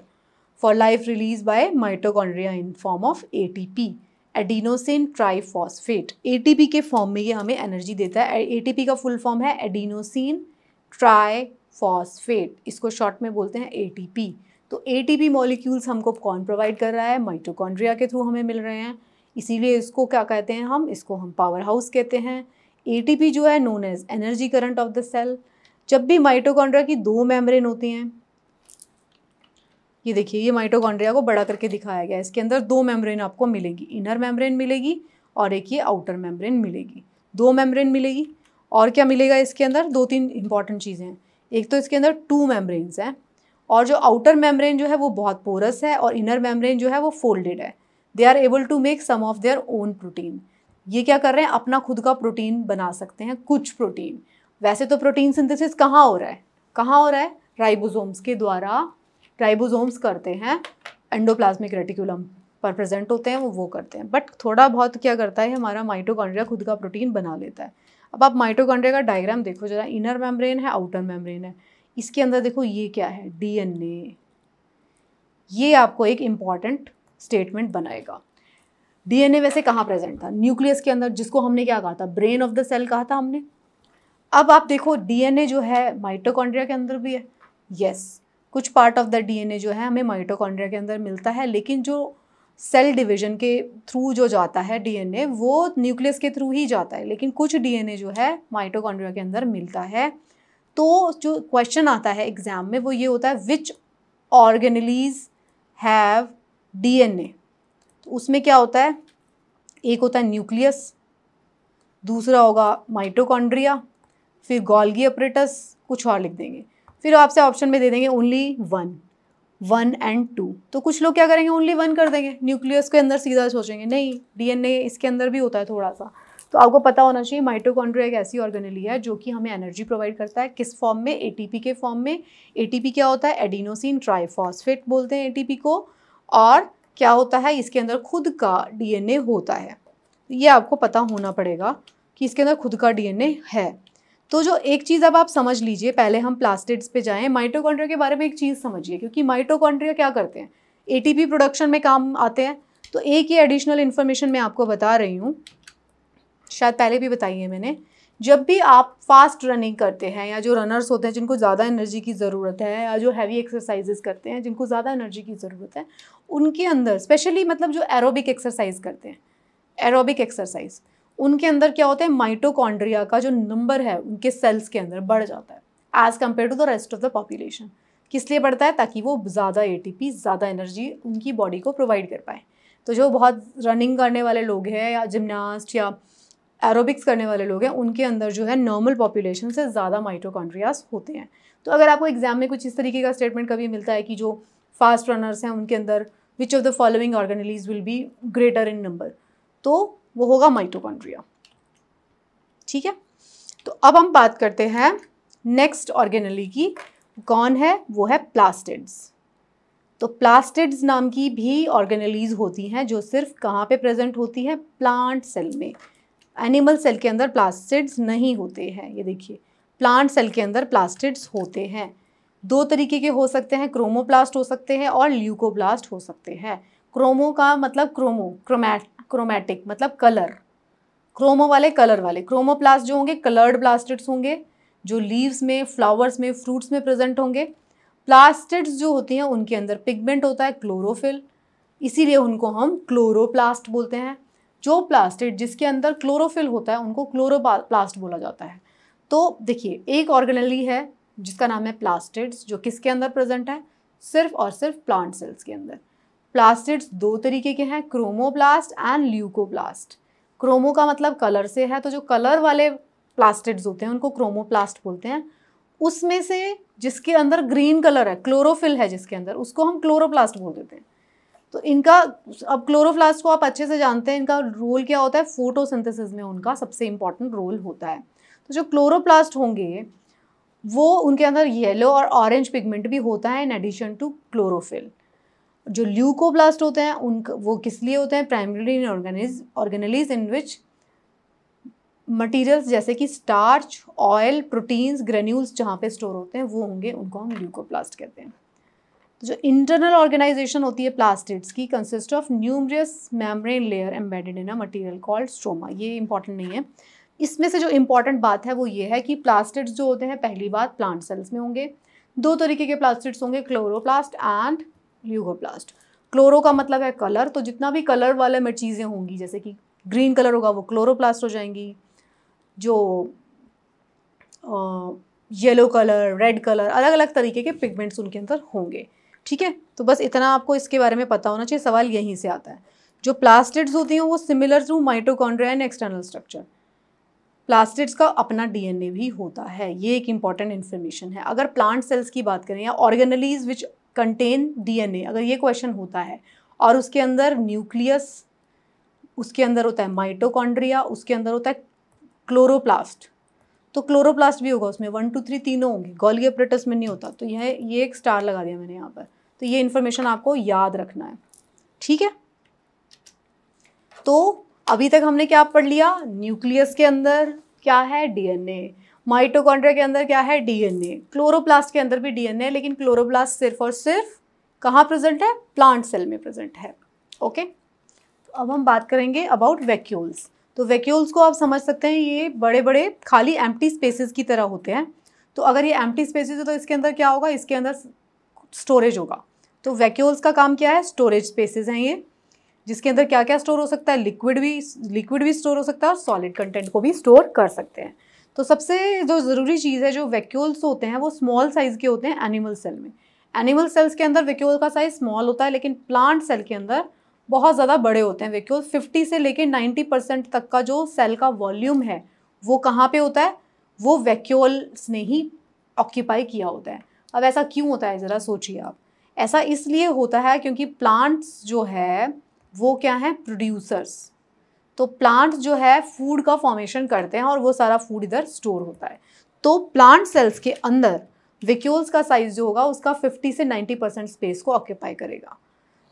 for life release by mitochondria in form of ATP, adenosine triphosphate. ATP के फॉर्म में ये हमें एनर्जी देता है। एटीपी का फुल फॉर्म है एडिनोसिन ट्राइफॉस्फेट, इसको शॉर्ट में बोलते हैं एटीपी। तो एटीपी मॉलिक्यूल्स हमको कौन प्रोवाइड कर रहा है? माइटोकॉन्ड्रिया के थ्रू हमें मिल रहे हैं, इसीलिए इसको क्या कहते हैं हम? इसको हम पावर हाउस कहते हैं। एटीपी जो है known as energy current of the cell. जब भी माइटोकॉन्ड्रिया की दो मेम्ब्रेन होती हैं, ये देखिए, ये माइटोकॉन्ड्रिया को बड़ा करके दिखाया गया है, इसके अंदर दो मेम्ब्रेन आपको मिलेगी, इनर मेम्ब्रेन मिलेगी और एक ये आउटर मेम्ब्रेन मिलेगी, दो मेम्ब्रेन मिलेगी। और क्या मिलेगा इसके अंदर? दो तीन इंपॉर्टेंट चीज़ें हैं। एक तो इसके अंदर टू मेम्ब्रेन्स हैं, और जो आउटर मेम्ब्रेन जो है वो बहुत पोरस है, और इनर मेम्ब्रेन जो है वो फोल्डेड है। They are able to make some of their own protein. ये क्या कर रहे हैं? अपना खुद का प्रोटीन बना सकते हैं, कुछ प्रोटीन। वैसे तो प्रोटीन सिंथेसिस कहाँ हो रहा है? कहाँ हो रहा है? राइबोसोम्स के द्वारा। राइबोसोम्स करते हैं, एंडोप्लाज्मिक रेटिकुलम पर प्रेजेंट होते हैं, वो करते हैं। बट थोड़ा बहुत क्या करता है हमारा माइटोकॉन्ड्रिया, खुद का प्रोटीन बना लेता है। अब आप माइटोकॉन्ड्रिया का डायग्राम देखो जरा, इनर मेम्ब्रेन है, आउटर मेम्ब्रेन है। इसके अंदर देखो ये क्या है? डीएनए। ये आपको एक इम्पॉर्टेंट स्टेटमेंट बनाएगा। डीएनए वैसे कहाँ प्रेजेंट था? न्यूक्लियस के अंदर, जिसको हमने क्या कहा था? ब्रेन ऑफ द सेल कहा था हमने। अब आप देखो डीएनए जो है माइटोकॉन्ड्रिया के अंदर भी है। यस, कुछ पार्ट ऑफ द डीएनए जो है हमें माइटोकॉन्ड्रिया के अंदर मिलता है, लेकिन जो सेल डिवीजन के थ्रू जो जाता है डीएनए, वो न्यूक्लियस के थ्रू ही जाता है, लेकिन कुछ डीएनए जो है माइटोकॉन्ड्रिया के अंदर मिलता है। तो जो क्वेश्चन आता है एग्जाम में वो ये होता है, विच ऑर्गेनेलीज हैव डीएनए। तो उसमें क्या होता है? एक होता है न्यूक्लियस, दूसरा होगा माइटोकॉन्ड्रिया, फिर गोल्गी अपरेटस, कुछ और लिख देंगे। फिर आपसे ऑप्शन में दे देंगे ओनली वन एंड टू। तो कुछ लोग क्या करेंगे? ओनली वन कर देंगे, न्यूक्लियस के अंदर सीधा सोचेंगे नहीं, डीएनए इसके अंदर भी होता है थोड़ा सा। तो आपको पता होना चाहिए माइटोकॉन्ड्रिया एक ऐसी ऑर्गेनेली है जो कि हमें एनर्जी प्रोवाइड करता है। किस फॉर्म में? एटीपी के फॉर्म में। एटीपी क्या होता है? एडिनोसिन ट्राइफॉस्फेट बोलते हैं एटीपी को। और क्या होता है? इसके अंदर खुद का डीएनए होता है। ये आपको पता होना पड़ेगा कि इसके अंदर खुद का डीएनए है। तो जो एक चीज़ अब आप समझ लीजिए, पहले हम प्लास्टिड्स पे जाएं। माइटोकॉन्ड्रिया के बारे में एक चीज़ समझिए, क्योंकि माइटोकॉन्ड्रिया क्या करते हैं? एटीपी प्रोडक्शन में काम आते हैं। तो एक ही एडिशनल इन्फॉर्मेशन मैं आपको बता रही हूँ, शायद पहले भी बताई है मैंने। जब भी आप फास्ट रनिंग करते हैं, या जो रनर्स होते हैं जिनको ज़्यादा एनर्जी की ज़रूरत है, या जो हैवी एक्सरसाइजेस करते हैं जिनको ज़्यादा एनर्जी की ज़रूरत है, उनके अंदर स्पेशली मतलब जो एरोबिक एक्सरसाइज करते हैं, एरोबिक एक्सरसाइज, उनके अंदर क्या होता है? माइटोकॉन्ड्रिया का जो नंबर है उनके सेल्स के अंदर बढ़ जाता है as compared to the rest of the population. किस लिए बढ़ता है? ताकि वो ज़्यादा एटीपी, ज़्यादा एनर्जी उनकी बॉडी को प्रोवाइड कर पाए। तो जो बहुत रनिंग करने वाले लोग हैं, या जिमनास्ट या एरोबिक्स करने वाले लोग हैं, उनके अंदर जो है नॉर्मल पॉपुलेशन से ज़्यादा माइटोकॉन्ड्रियाज होते हैं। तो अगर आपको एग्जाम में कुछ इस तरीके का स्टेटमेंट कभी मिलता है कि जो फास्ट रनर्स हैं उनके अंदर which of the following organelles will be greater in number, तो वो होगा माइटोकॉन्ड्रिया। ठीक है, तो अब हम बात करते हैं नेक्स्ट ऑर्गेनेली की। कौन है? वो है प्लास्टिड्स। तो प्लास्टिड्स नाम की भी ऑर्गेनेलीज होती हैं जो सिर्फ कहाँ पे प्रेजेंट होती हैं? प्लांट सेल में। एनिमल सेल के अंदर प्लास्टिड्स नहीं होते हैं। ये देखिए, प्लांट सेल के अंदर प्लास्टिड्स होते हैं। दो तरीके के हो सकते हैं, क्रोमोप्लास्ट हो सकते हैं और ल्यूकोप्लास्ट हो सकते हैं। क्रोमो का मतलब क्रोमैटिक मतलब कलर, क्रोमो वाले कलर वाले। क्रोमोप्लास्ट जो होंगे कलर्ड प्लास्टिड्स होंगे, जो लीव्स में, फ्लावर्स में, फ्रूट्स में प्रेजेंट होंगे। प्लास्टिड्स जो होती हैं उनके अंदर पिगमेंट होता है क्लोरोफिल, इसीलिए उनको हम क्लोरोप्लास्ट बोलते हैं। जो प्लास्टिड जिसके अंदर क्लोरोफिल होता है उनको क्लोरोप्लास्ट बोला जाता है। तो देखिए, एक ऑर्गेनेली है जिसका नाम है प्लास्टिड्स, जो किसके अंदर प्रेजेंट है? सिर्फ और सिर्फ प्लांट सेल्स के अंदर। प्लास्टिड्स दो तरीके के हैं, क्रोमोप्लास्ट एंड ल्यूकोप्लास्ट। क्रोमो का मतलब कलर से है, तो जो कलर वाले प्लास्टिड्स होते हैं उनको क्रोमोप्लास्ट बोलते हैं। उसमें से जिसके अंदर ग्रीन कलर है, क्लोरोफिल है जिसके अंदर, उसको हम क्लोरोप्लास्ट बोल देते हैं। तो इनका, अब क्लोरोप्लास्ट को आप अच्छे से जानते हैं, इनका रोल क्या होता है? फोटोसिंथेसिस में उनका सबसे इंपॉर्टेंट रोल होता है। तो जो क्लोरोप्लास्ट होंगे वो, उनके अंदर येलो और ऑरेंज पिगमेंट भी होता है इन एडिशन टू क्लोरोफिल। जो ल्यूकोप्लास्ट होते हैं उनका, वो किस लिए होते हैं? Primarily in organelles in which materials जैसे कि स्टार्च, ऑयल, प्रोटीन्स, ग्रेन्यूल्स जहाँ पे स्टोर होते हैं वो होंगे, उनको हम ल्यूकोप्लास्ट कहते हैं। तो जो इंटरनल ऑर्गेनाइजेशन होती है प्लास्टिड्स की consist of numerous membrane layer embedded in a material called stroma. ये इंपॉर्टेंट नहीं है। इसमें से जो इंपॉर्टेंट बात है वो ये है कि प्लास्टिड्स जो होते हैं पहली बात प्लांट सेल्स में होंगे। दो तरीके के प्लास्टिड्स होंगे, क्लोरोप्लास्ट एंड ल्यूकोप्लास्ट। क्लोरो का मतलब है कलर, तो जितना भी कलर वाले में चीज़ें होंगी जैसे कि ग्रीन कलर होगा वो क्लोरोप्लास्ट हो जाएंगी, जो येलो कलर, रेड कलर, अलग अलग तरीके के पिगमेंट्स उनके अंदर होंगे। ठीक है, तो बस इतना आपको इसके बारे में पता होना चाहिए, सवाल यहीं से आता है। जो प्लास्टिड्स होती हैं वो similar to mitochondria and external structure. Plastids का अपना डीएनए भी होता है, ये एक इंपॉर्टेंट इन्फॉर्मेशन है। अगर प्लांट सेल्स की बात करें या ऑर्गेनलीज विच कंटेन डीएनए, अगर ये क्वेश्चन होता है और उसके अंदर न्यूक्लियस, उसके अंदर होता है माइटोकॉन्ड्रिया, उसके अंदर होता है क्लोरोप्लास्ट, तो क्लोरोप्लास्ट भी होगा उसमें, 1 2 3 तीनों होंगे। गोल्गी एपरेटस में नहीं होता, तो ये एक स्टार लगा दिया मैंने यहाँ पर। तो ये इन्फॉर्मेशन आपको याद रखना है। ठीक है, तो अभी तक हमने क्या पढ़ लिया? न्यूक्लियस के अंदर क्या है? डीएनए। माइटोकॉन्ड्रिया के अंदर क्या है? डीएनए। क्लोरोप्लास्ट के अंदर भी डीएनए, लेकिन क्लोरोप्लास्ट सिर्फ और सिर्फ कहाँ प्रेजेंट है? प्लांट सेल में प्रेजेंट है। ओके, अब हम बात करेंगे अबाउट वैक्यूल्स। तो वैक्यूल्स को आप समझ सकते हैं, ये बड़े बड़े खाली एम्प्टी स्पेसेस की तरह होते हैं। तो अगर ये एम्प्टी स्पेसेस है तो इसके अंदर क्या होगा? इसके अंदर स्टोरेज होगा। तो वैक्यूल्स का काम क्या है? स्टोरेज स्पेसेस हैं ये, जिसके अंदर क्या क्या स्टोर हो सकता है? लिक्विड भी स्टोर हो सकता है और सॉलिड कंटेंट को भी स्टोर कर सकते हैं। तो सबसे जो ज़रूरी चीज़ है, जो वैक्यूल्स होते हैं वो स्मॉल साइज़ के होते हैं एनिमल सेल में। एनिमल सेल्स के अंदर वैक्यूल का साइज़ स्मॉल होता है, लेकिन प्लांट सेल के अंदर बहुत ज़्यादा बड़े होते हैं वैक्यूल। 50 से लेकर 90% तक का जो सेल का वॉल्यूम है वो कहाँ पे होता है? वो वैक्यूल्स ने ही ऑक्यूपाई किया होता है। अब ऐसा क्यों होता है, ज़रा सोचिए आप। ऐसा इसलिए होता है क्योंकि प्लांट्स जो है वो क्या है? प्रोड्यूसर्स। तो प्लांट्स जो है फूड का फॉर्मेशन करते हैं और वो सारा फूड इधर स्टोर होता है। तो प्लांट सेल्स के अंदर वैक्यूल्स का साइज़ जो होगा उसका 50 से 90% स्पेस को ऑक्यूपाई करेगा।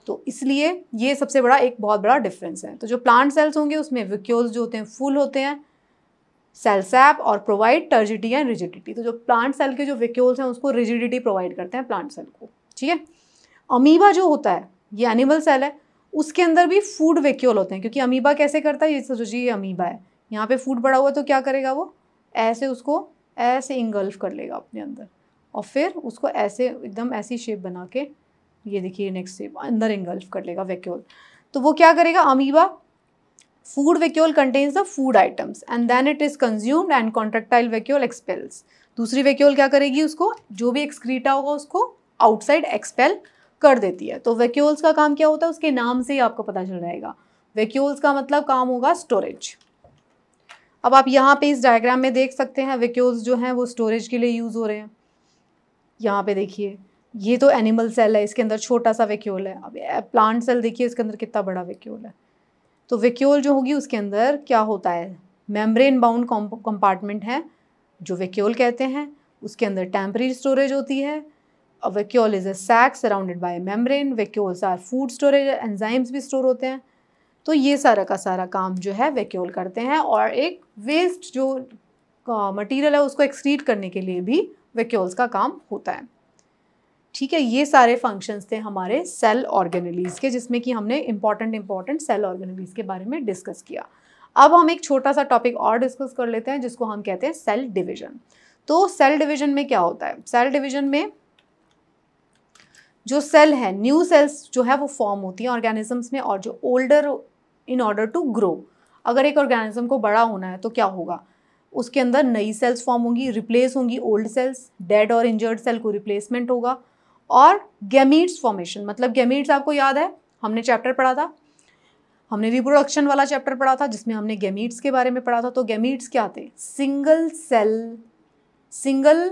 तो इसलिए ये सबसे बड़ा एक बहुत बड़ा डिफरेंस है। तो जो प्लांट सेल्स होंगे उसमें वैक्यूल्स जो होते हैं फुल होते हैं, सेल सैप, और प्रोवाइड टर्जिडिटी एंड रिजिडिटी। तो जो प्लांट सेल के जो वैक्यूल्स हैं उसको रिजिडिटी प्रोवाइड करते हैं प्लांट सेल को। ठीक है, अमीबा जो होता है ये एनिमल सेल है, उसके अंदर भी फूड वैक्यूल होते हैं। क्योंकि अमीबा कैसे करता है, ये सोचिए ये अमीबा है, यहाँ पे फूड पड़ा हुआ है तो क्या करेगा वो? ऐसे उसको ऐसे इंगल्फ कर लेगा अपने अंदर और फिर उसको ऐसे एकदम ऐसी शेप बना के, ये देखिए नेक्स्ट स्टेप, अंदर इंगल्फ कर लेगा वैक्यूल। तो वो क्या करेगा? Amoeba food vacuole contains the food items and then it is consumed and contractile vacuole expels. दूसरी वैक्यूल क्या करेगी? उसको जो भी एक्सक्रीटा होगा उसको आउटसाइड एक्सपेल कर देती है। तो वैक्यूल्स का काम क्या होता है? उसके नाम से ही आपको पता चल जाएगा। वैक्यूल्स का मतलब काम होगा स्टोरेज। अब आप यहाँ पे इस डायग्राम में देख सकते हैं वैक्यूल्स जो हैं वो स्टोरेज के लिए यूज़ हो रहे हैं। यहाँ पे देखिए, ये तो एनिमल सेल है, इसके अंदर छोटा सा वैक्यूल है। अब प्लांट सेल देखिए, इसके अंदर कितना बड़ा वैक्यूल है। तो वैक्यूल जो होगी उसके अंदर क्या होता है? मेम्ब्रेन बाउंड कंपार्टमेंट है जो वैक्यूल कहते हैं। उसके अंदर टेम्परेरी स्टोरेज होती है। A vacuole is a sac surrounded by membrane. Vacuoles are food storage, enzymes भी स्टोर होते हैं। तो ये सारा का सारा काम जो है वैक्यूल करते हैं। और एक वेस्ट जो मटीरियल है उसको एक्सक्रीट करने के लिए भी वैक्यूल्स का काम होता है। ठीक है, ये सारे फंक्शंस थे हमारे सेल ऑर्गेनेलीज के, जिसमें कि हमने इंपॉर्टेंट सेल ऑर्गेनेलीज के बारे में डिस्कस किया। अब हम एक छोटा सा टॉपिक और डिस्कस कर लेते हैं जिसको हम कहते हैं सेल डिवीजन। तो सेल डिवीजन में क्या होता है? सेल डिवीजन में जो सेल है, न्यू सेल्स जो है वो फॉर्म होती हैं ऑर्गेनिजम्स में, और जो older in order to grow, अगर एक ऑर्गेनिज्म को बड़ा होना है तो क्या होगा? उसके अंदर नई सेल्स फॉर्म होंगी, रिप्लेस होंगी ओल्ड सेल्स, डेड और इंजर्ड सेल को रिप्लेसमेंट होगा। और गैमीट्स फॉर्मेशन, मतलब गैमीट्स आपको याद है, हमने चैप्टर पढ़ा था, हमने रिप्रोडक्शन वाला चैप्टर पढ़ा था जिसमें हमने गैमीट्स के बारे में पढ़ा था। तो गैमीट्स क्या थे? सिंगल सेल, सिंगल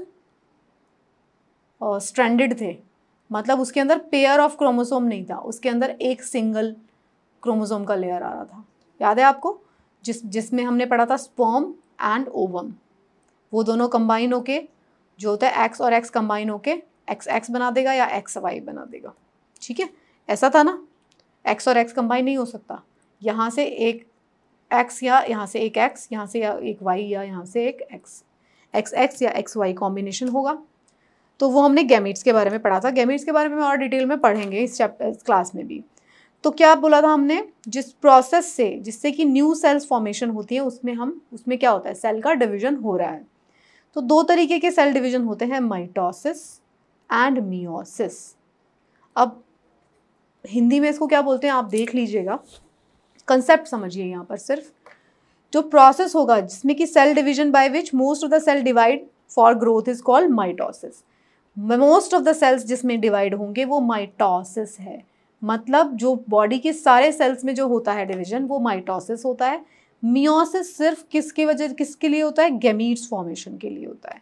स्ट्रैंडेड थे, मतलब उसके अंदर पेयर ऑफ क्रोमोसोम नहीं था, उसके अंदर एक सिंगल क्रोमोसोम का लेयर आ रहा था। याद है आपको? जिसमें हमने पढ़ा था स्पर्म एंड ओवम, वो दोनों कंबाइन होके जो होता है एक्स और एक्स कंबाइन होके एक्स एक्स बना देगा या एक्स वाई बना देगा। ठीक है, ऐसा था ना? एक्स और एक्स कंबाइन नहीं हो सकता, यहाँ से एक एक्स या यहाँ से एक एक्स, यहाँ से या एक वाई या यहाँ से एक एक्स, एक्स एक्स या एक्स वाई कॉम्बिनेशन होगा। तो वो हमने गैमीट्स के बारे में पढ़ा था। गैमीट्स के बारे में और डिटेल में पढ़ेंगे इस क्लास में भी। तो क्या बोला था हमने, जिस प्रोसेस से जिससे कि न्यू सेल्स फॉर्मेशन होती है उसमें क्या होता है, सेल का डिवीजन हो रहा है। तो दो तरीके के सेल डिवीजन होते हैं, माइटोसिस एंड मियोसिस। अब हिंदी में इसको क्या बोलते हैं आप देख लीजिएगा, कंसेप्ट समझिए यहाँ पर। सिर्फ जो प्रोसेस होगा जिसमें कि cell division by which most of the cell divide for growth is called mitosis. Most of the cells जिसमें डिवाइड होंगे वो माइटोसिस है। मतलब जो बॉडी के सारे सेल्स में जो होता है डिवीजन वो माइटोसिस होता है। मियोसिस सिर्फ किसके लिए होता है, गैमीट्स फॉर्मेशन के लिए होता है।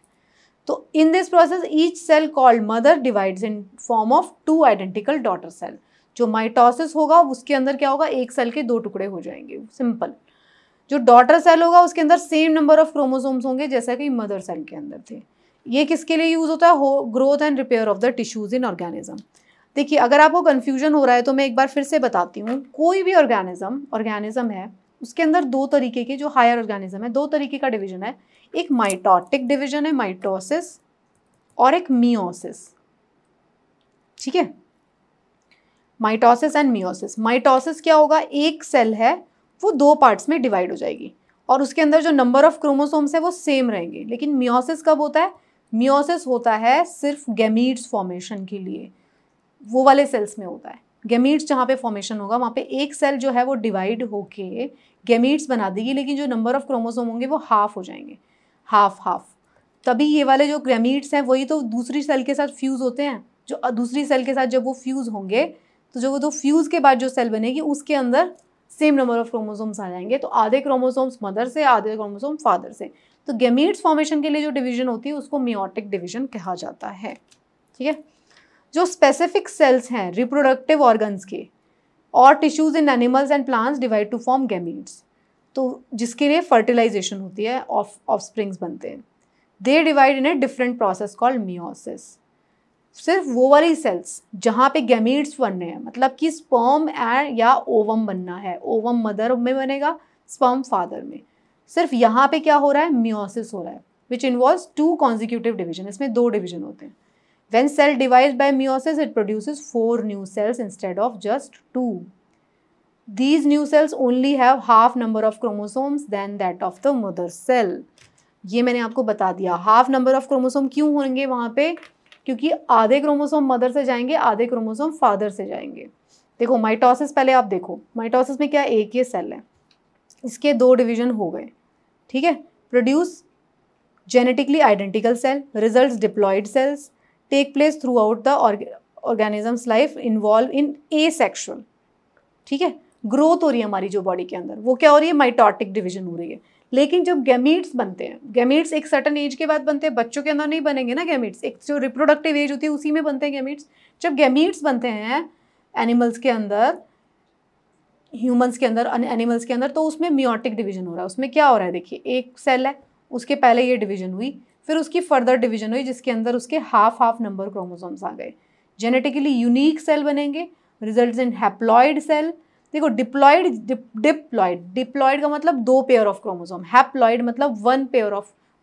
तो in this process each cell called mother divides in form of 2 identical daughter cell. जो माइटोसिस होगा उसके अंदर क्या होगा, एक सेल के 2 टुकड़े हो जाएंगे, सिंपल। जो डॉटर सेल होगा उसके अंदर सेम नंबर ऑफ क्रोमोसोम्स होंगे जैसा कि मदर सेल के अंदर थे। ये किसके लिए यूज होता है, growth and repair of the tissues in organism. देखिए अगर आपको कन्फ्यूजन हो रहा है तो मैं एक बार फिर से बताती हूँ। कोई भी ऑर्गेनिज्म है उसके अंदर 2 तरीके के, जो हायर ऑर्गेनिज्म है 2 तरीके का डिवीजन है। एक माइटोटिक डिवीजन है, माइटोसिस, और एक मियोसिस। ठीक है, माइटोसिस एंड मियोसिस। माइटोसिस क्या होगा, एक सेल है वो 2 पार्ट्स में डिवाइड हो जाएगी और उसके अंदर जो नंबर ऑफ क्रोमोसोम्स है वो सेम रहेंगे। लेकिन मियोसिस कब होता है, मियोसिस होता है सिर्फ गैमीट्स फॉर्मेशन के लिए, वो वाले सेल्स में होता है। गैमीट्स जहाँ पे फॉर्मेशन होगा वहाँ पे एक सेल जो है वो डिवाइड होके गैमीट्स बना देगी, लेकिन जो नंबर ऑफ क्रोमोसोम होंगे वो हाफ हो जाएंगे, हाफ। तभी ये वाले जो गैमीट्स हैं वही तो दूसरी सेल के साथ फ्यूज़ होते हैं। जो दूसरी सेल के साथ जब वो फ्यूज़ होंगे तो जो वो 2 फ्यूज़ के बाद जो सेल बनेगी उसके अंदर सेम नंबर ऑफ क्रोमोसोम्स आ जाएंगे। तो आधे क्रोमोसोम्स मदर से, आधे क्रोमोसोम फादर से। तो गैमीट्स फॉर्मेशन के लिए जो डिवीजन होती है उसको मियोटिक डिवीजन कहा जाता है। ठीक है, जो स्पेसिफिक सेल्स हैं रिप्रोडक्टिव ऑर्गन्स के और tissues in animals and plants divide two form gametes, तो जिसके लिए फर्टिलाइजेशन होती है, ऑफस्प्रिंग्स बनते हैं। They divide in a different process called meiosis. सिर्फ वो वाली सेल्स जहाँ पे गैमीट्स बनने हैं, मतलब कि स्पर्म या ओवम बनना है, ओवम मदर में बनेगा, स्पर्म फादर में, सिर्फ यहाँ पे क्या हो रहा है, मियोसिस हो रहा है, विच इन्वॉल्व्स 2 कॉन्जिक्यूटिव डिवीजन। इसमें 2 डिवीजन होते हैं। When cell divides by meiosis, it produces 4 new cells instead of just 2. These new cells only have half number of chromosomes than that of the mother cell. ये मैंने आपको बता दिया। Half number of chromosome क्यों होंगे वहाँ पे, क्योंकि आधे क्रोमोसोम मदर से जाएंगे, आधे क्रोमोसोम फादर से जाएंगे। देखो माइटोसिस, पहले आप देखो माइटोसिस में क्या, एक ही सेल है, इसके 2 डिवीजन हो गए। ठीक है, produce genetically identical cell, results diploid cells, take place throughout the organism's life, involve in asexual। ठीक है, ग्रोथ हो रही है हमारी जो बॉडी के अंदर, वो क्या हो रही है, माइटोटिक डिवीजन हो रही है। लेकिन जब गैमीट्स बनते हैं, गैमीट्स एक सर्टन एज के बाद बनते हैं, बच्चों के अंदर नहीं बनेंगे ना गैमीट्स, एक जो रिप्रोडक्टिव एज होती है उसी में बनते हैं गैमीट्स। जब गैमीट्स बनते हैं एनिमल्स के अंदर, ह्यूमंस के अंदर, एनिमल्स के अंदर, तो उसमें मियोटिक डिवीजन हो रहा है। उसमें क्या हो रहा है, देखिए एक सेल है, उसके पहले ये डिवीजन हुई, फिर उसकी फर्दर डिवीजन हुई जिसके अंदर उसके हाफ नंबर क्रोमोसोम्स आ गए, जेनेटिकली यूनिक सेल बनेंगे, रिजल्ट्स इन हैप्लॉइड सेल। देखो डिप्लॉइड का मतलब 2 पेयर ऑफ क्रोमोसोम, हैप्लॉइड मतलब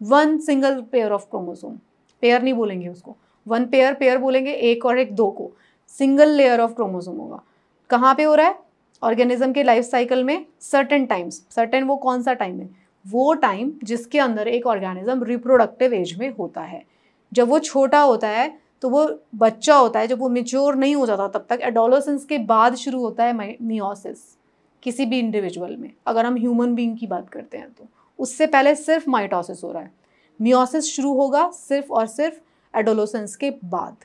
1 single pair of chromosome. Pair नहीं बोलेंगे उसको, 1 पेयर बोलेंगे, एक और एक 2 को, सिंगल लेयर ऑफ क्रोमोसोम होगा। कहाँ पे हो रहा है, ऑर्गेनिज्म के लाइफ साइकिल में सर्टेन टाइम्स। सर्टेन वो कौन सा टाइम है, वो टाइम जिसके अंदर एक ऑर्गेनिज्म रिप्रोडक्टिव एज में होता है। जब वो छोटा होता है तो वो बच्चा होता है, जब वो मेच्योर नहीं हो जाता तब तक, एडोलेसेंस के बाद शुरू होता है मियोसिस किसी भी इंडिविजुअल में। अगर हम ह्यूमन बीइंग की बात करते हैं तो उससे पहले सिर्फ माइटोसिस हो रहा है, मियोसिस शुरू होगा सिर्फ और सिर्फ एडोलेसेंस के बाद।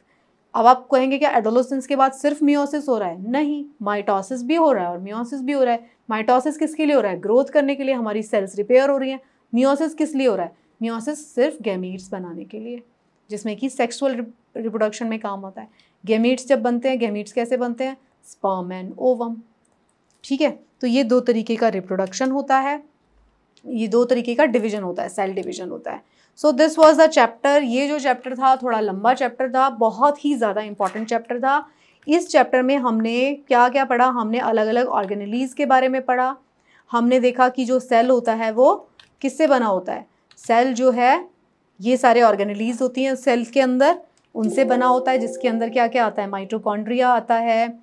अब आप कहेंगे क्या एडोलेसेंस के बाद सिर्फ मियोसिस हो रहा है, नहीं, माइटोसिस भी हो रहा है और मियोसिस भी हो रहा है। माइटोसिस किसके लिए हो रहा है, ग्रोथ करने के लिए, हमारी सेल्स रिपेयर हो रही हैं। मियोसिस किस लिए हो रहा है, मियोसिस सिर्फ गैमीट्स बनाने के लिए, जिसमें कि सेक्सुअल रिप्रोडक्शन में काम होता है। गैमीट्स जब बनते हैं, गैमीट्स कैसे बनते हैं, स्पर्म एंड ओवम। ठीक है, तो ये 2 तरीके का रिप्रोडक्शन होता है, ये 2 तरीके का डिवीजन होता है, सेल डिवीजन होता है। So this was the chapter. ये जो चैप्टर था थोड़ा लंबा चैप्टर था, बहुत ही ज़्यादा इंपॉर्टेंट चैप्टर था। इस चैप्टर में हमने क्या क्या पढ़ा, हमने अलग अलग ऑर्गेनेलीज के बारे में पढ़ा। हमने देखा कि जो सेल होता है वो किससे बना होता है, सेल जो है ये सारे ऑर्गेनेलीज होती हैं सेल के अंदर, उनसे बना होता है, जिसके अंदर क्या क्या आता है, माइटोकॉन्ड्रिया आता है,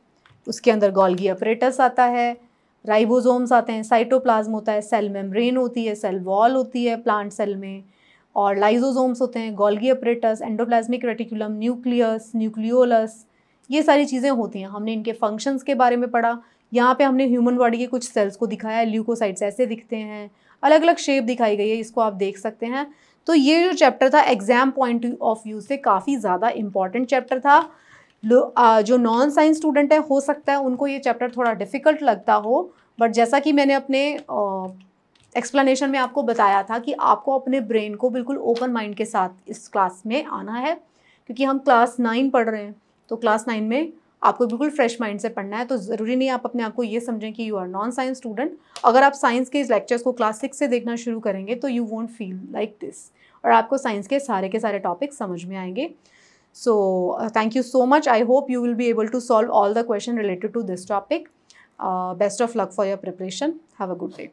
उसके अंदर गोल्गी अपरेटस आता है, राइबोसोम्स आते हैं, साइटोप्लाज्म होता है, सेल मेम्ब्रेन होती है, सेल वॉल होती है प्लांट सेल में, और लाइजोसोम्स होते हैं, Golgi apparatus, endoplasmic reticulum, nucleus, nucleolus, ये सारी चीज़ें होती हैं। हमने इनके फंक्शंस के बारे में पढ़ा। यहाँ पे हमने ह्यूमन बॉडी के कुछ सेल्स को दिखाया है, ल्यूकोसाइट्स ऐसे दिखते हैं, अलग अलग शेप दिखाई गई है, इसको आप देख सकते हैं। तो ये जो चैप्टर था एग्जाम पॉइंट ऑफ व्यू से काफ़ी ज़्यादा इम्पॉर्टेंट चैप्टर था। जो नॉन साइंस स्टूडेंट है, हो सकता है उनको ये चैप्टर थोड़ा डिफ़िकल्ट लगता हो, बट जैसा कि मैंने अपने एक्सप्लेनेशन में आपको बताया था कि आपको अपने ब्रेन को बिल्कुल ओपन माइंड के साथ इस क्लास में आना है, क्योंकि हम क्लास 9 पढ़ रहे हैं। तो क्लास 9 में आपको बिल्कुल फ्रेश माइंड से पढ़ना है। तो ज़रूरी नहीं आप अपने आप को ये समझें कि you are non science student. अगर आप साइंस के इस लेक्चर्स को क्लास 6 से देखना शुरू करेंगे तो you won't feel like this, और आपको साइंस के सारे टॉपिक समझ में आएंगे। So thank you so much. I hope you will be able to solve all the questions related to this topic. Best of luck for your preparation. Have a good day.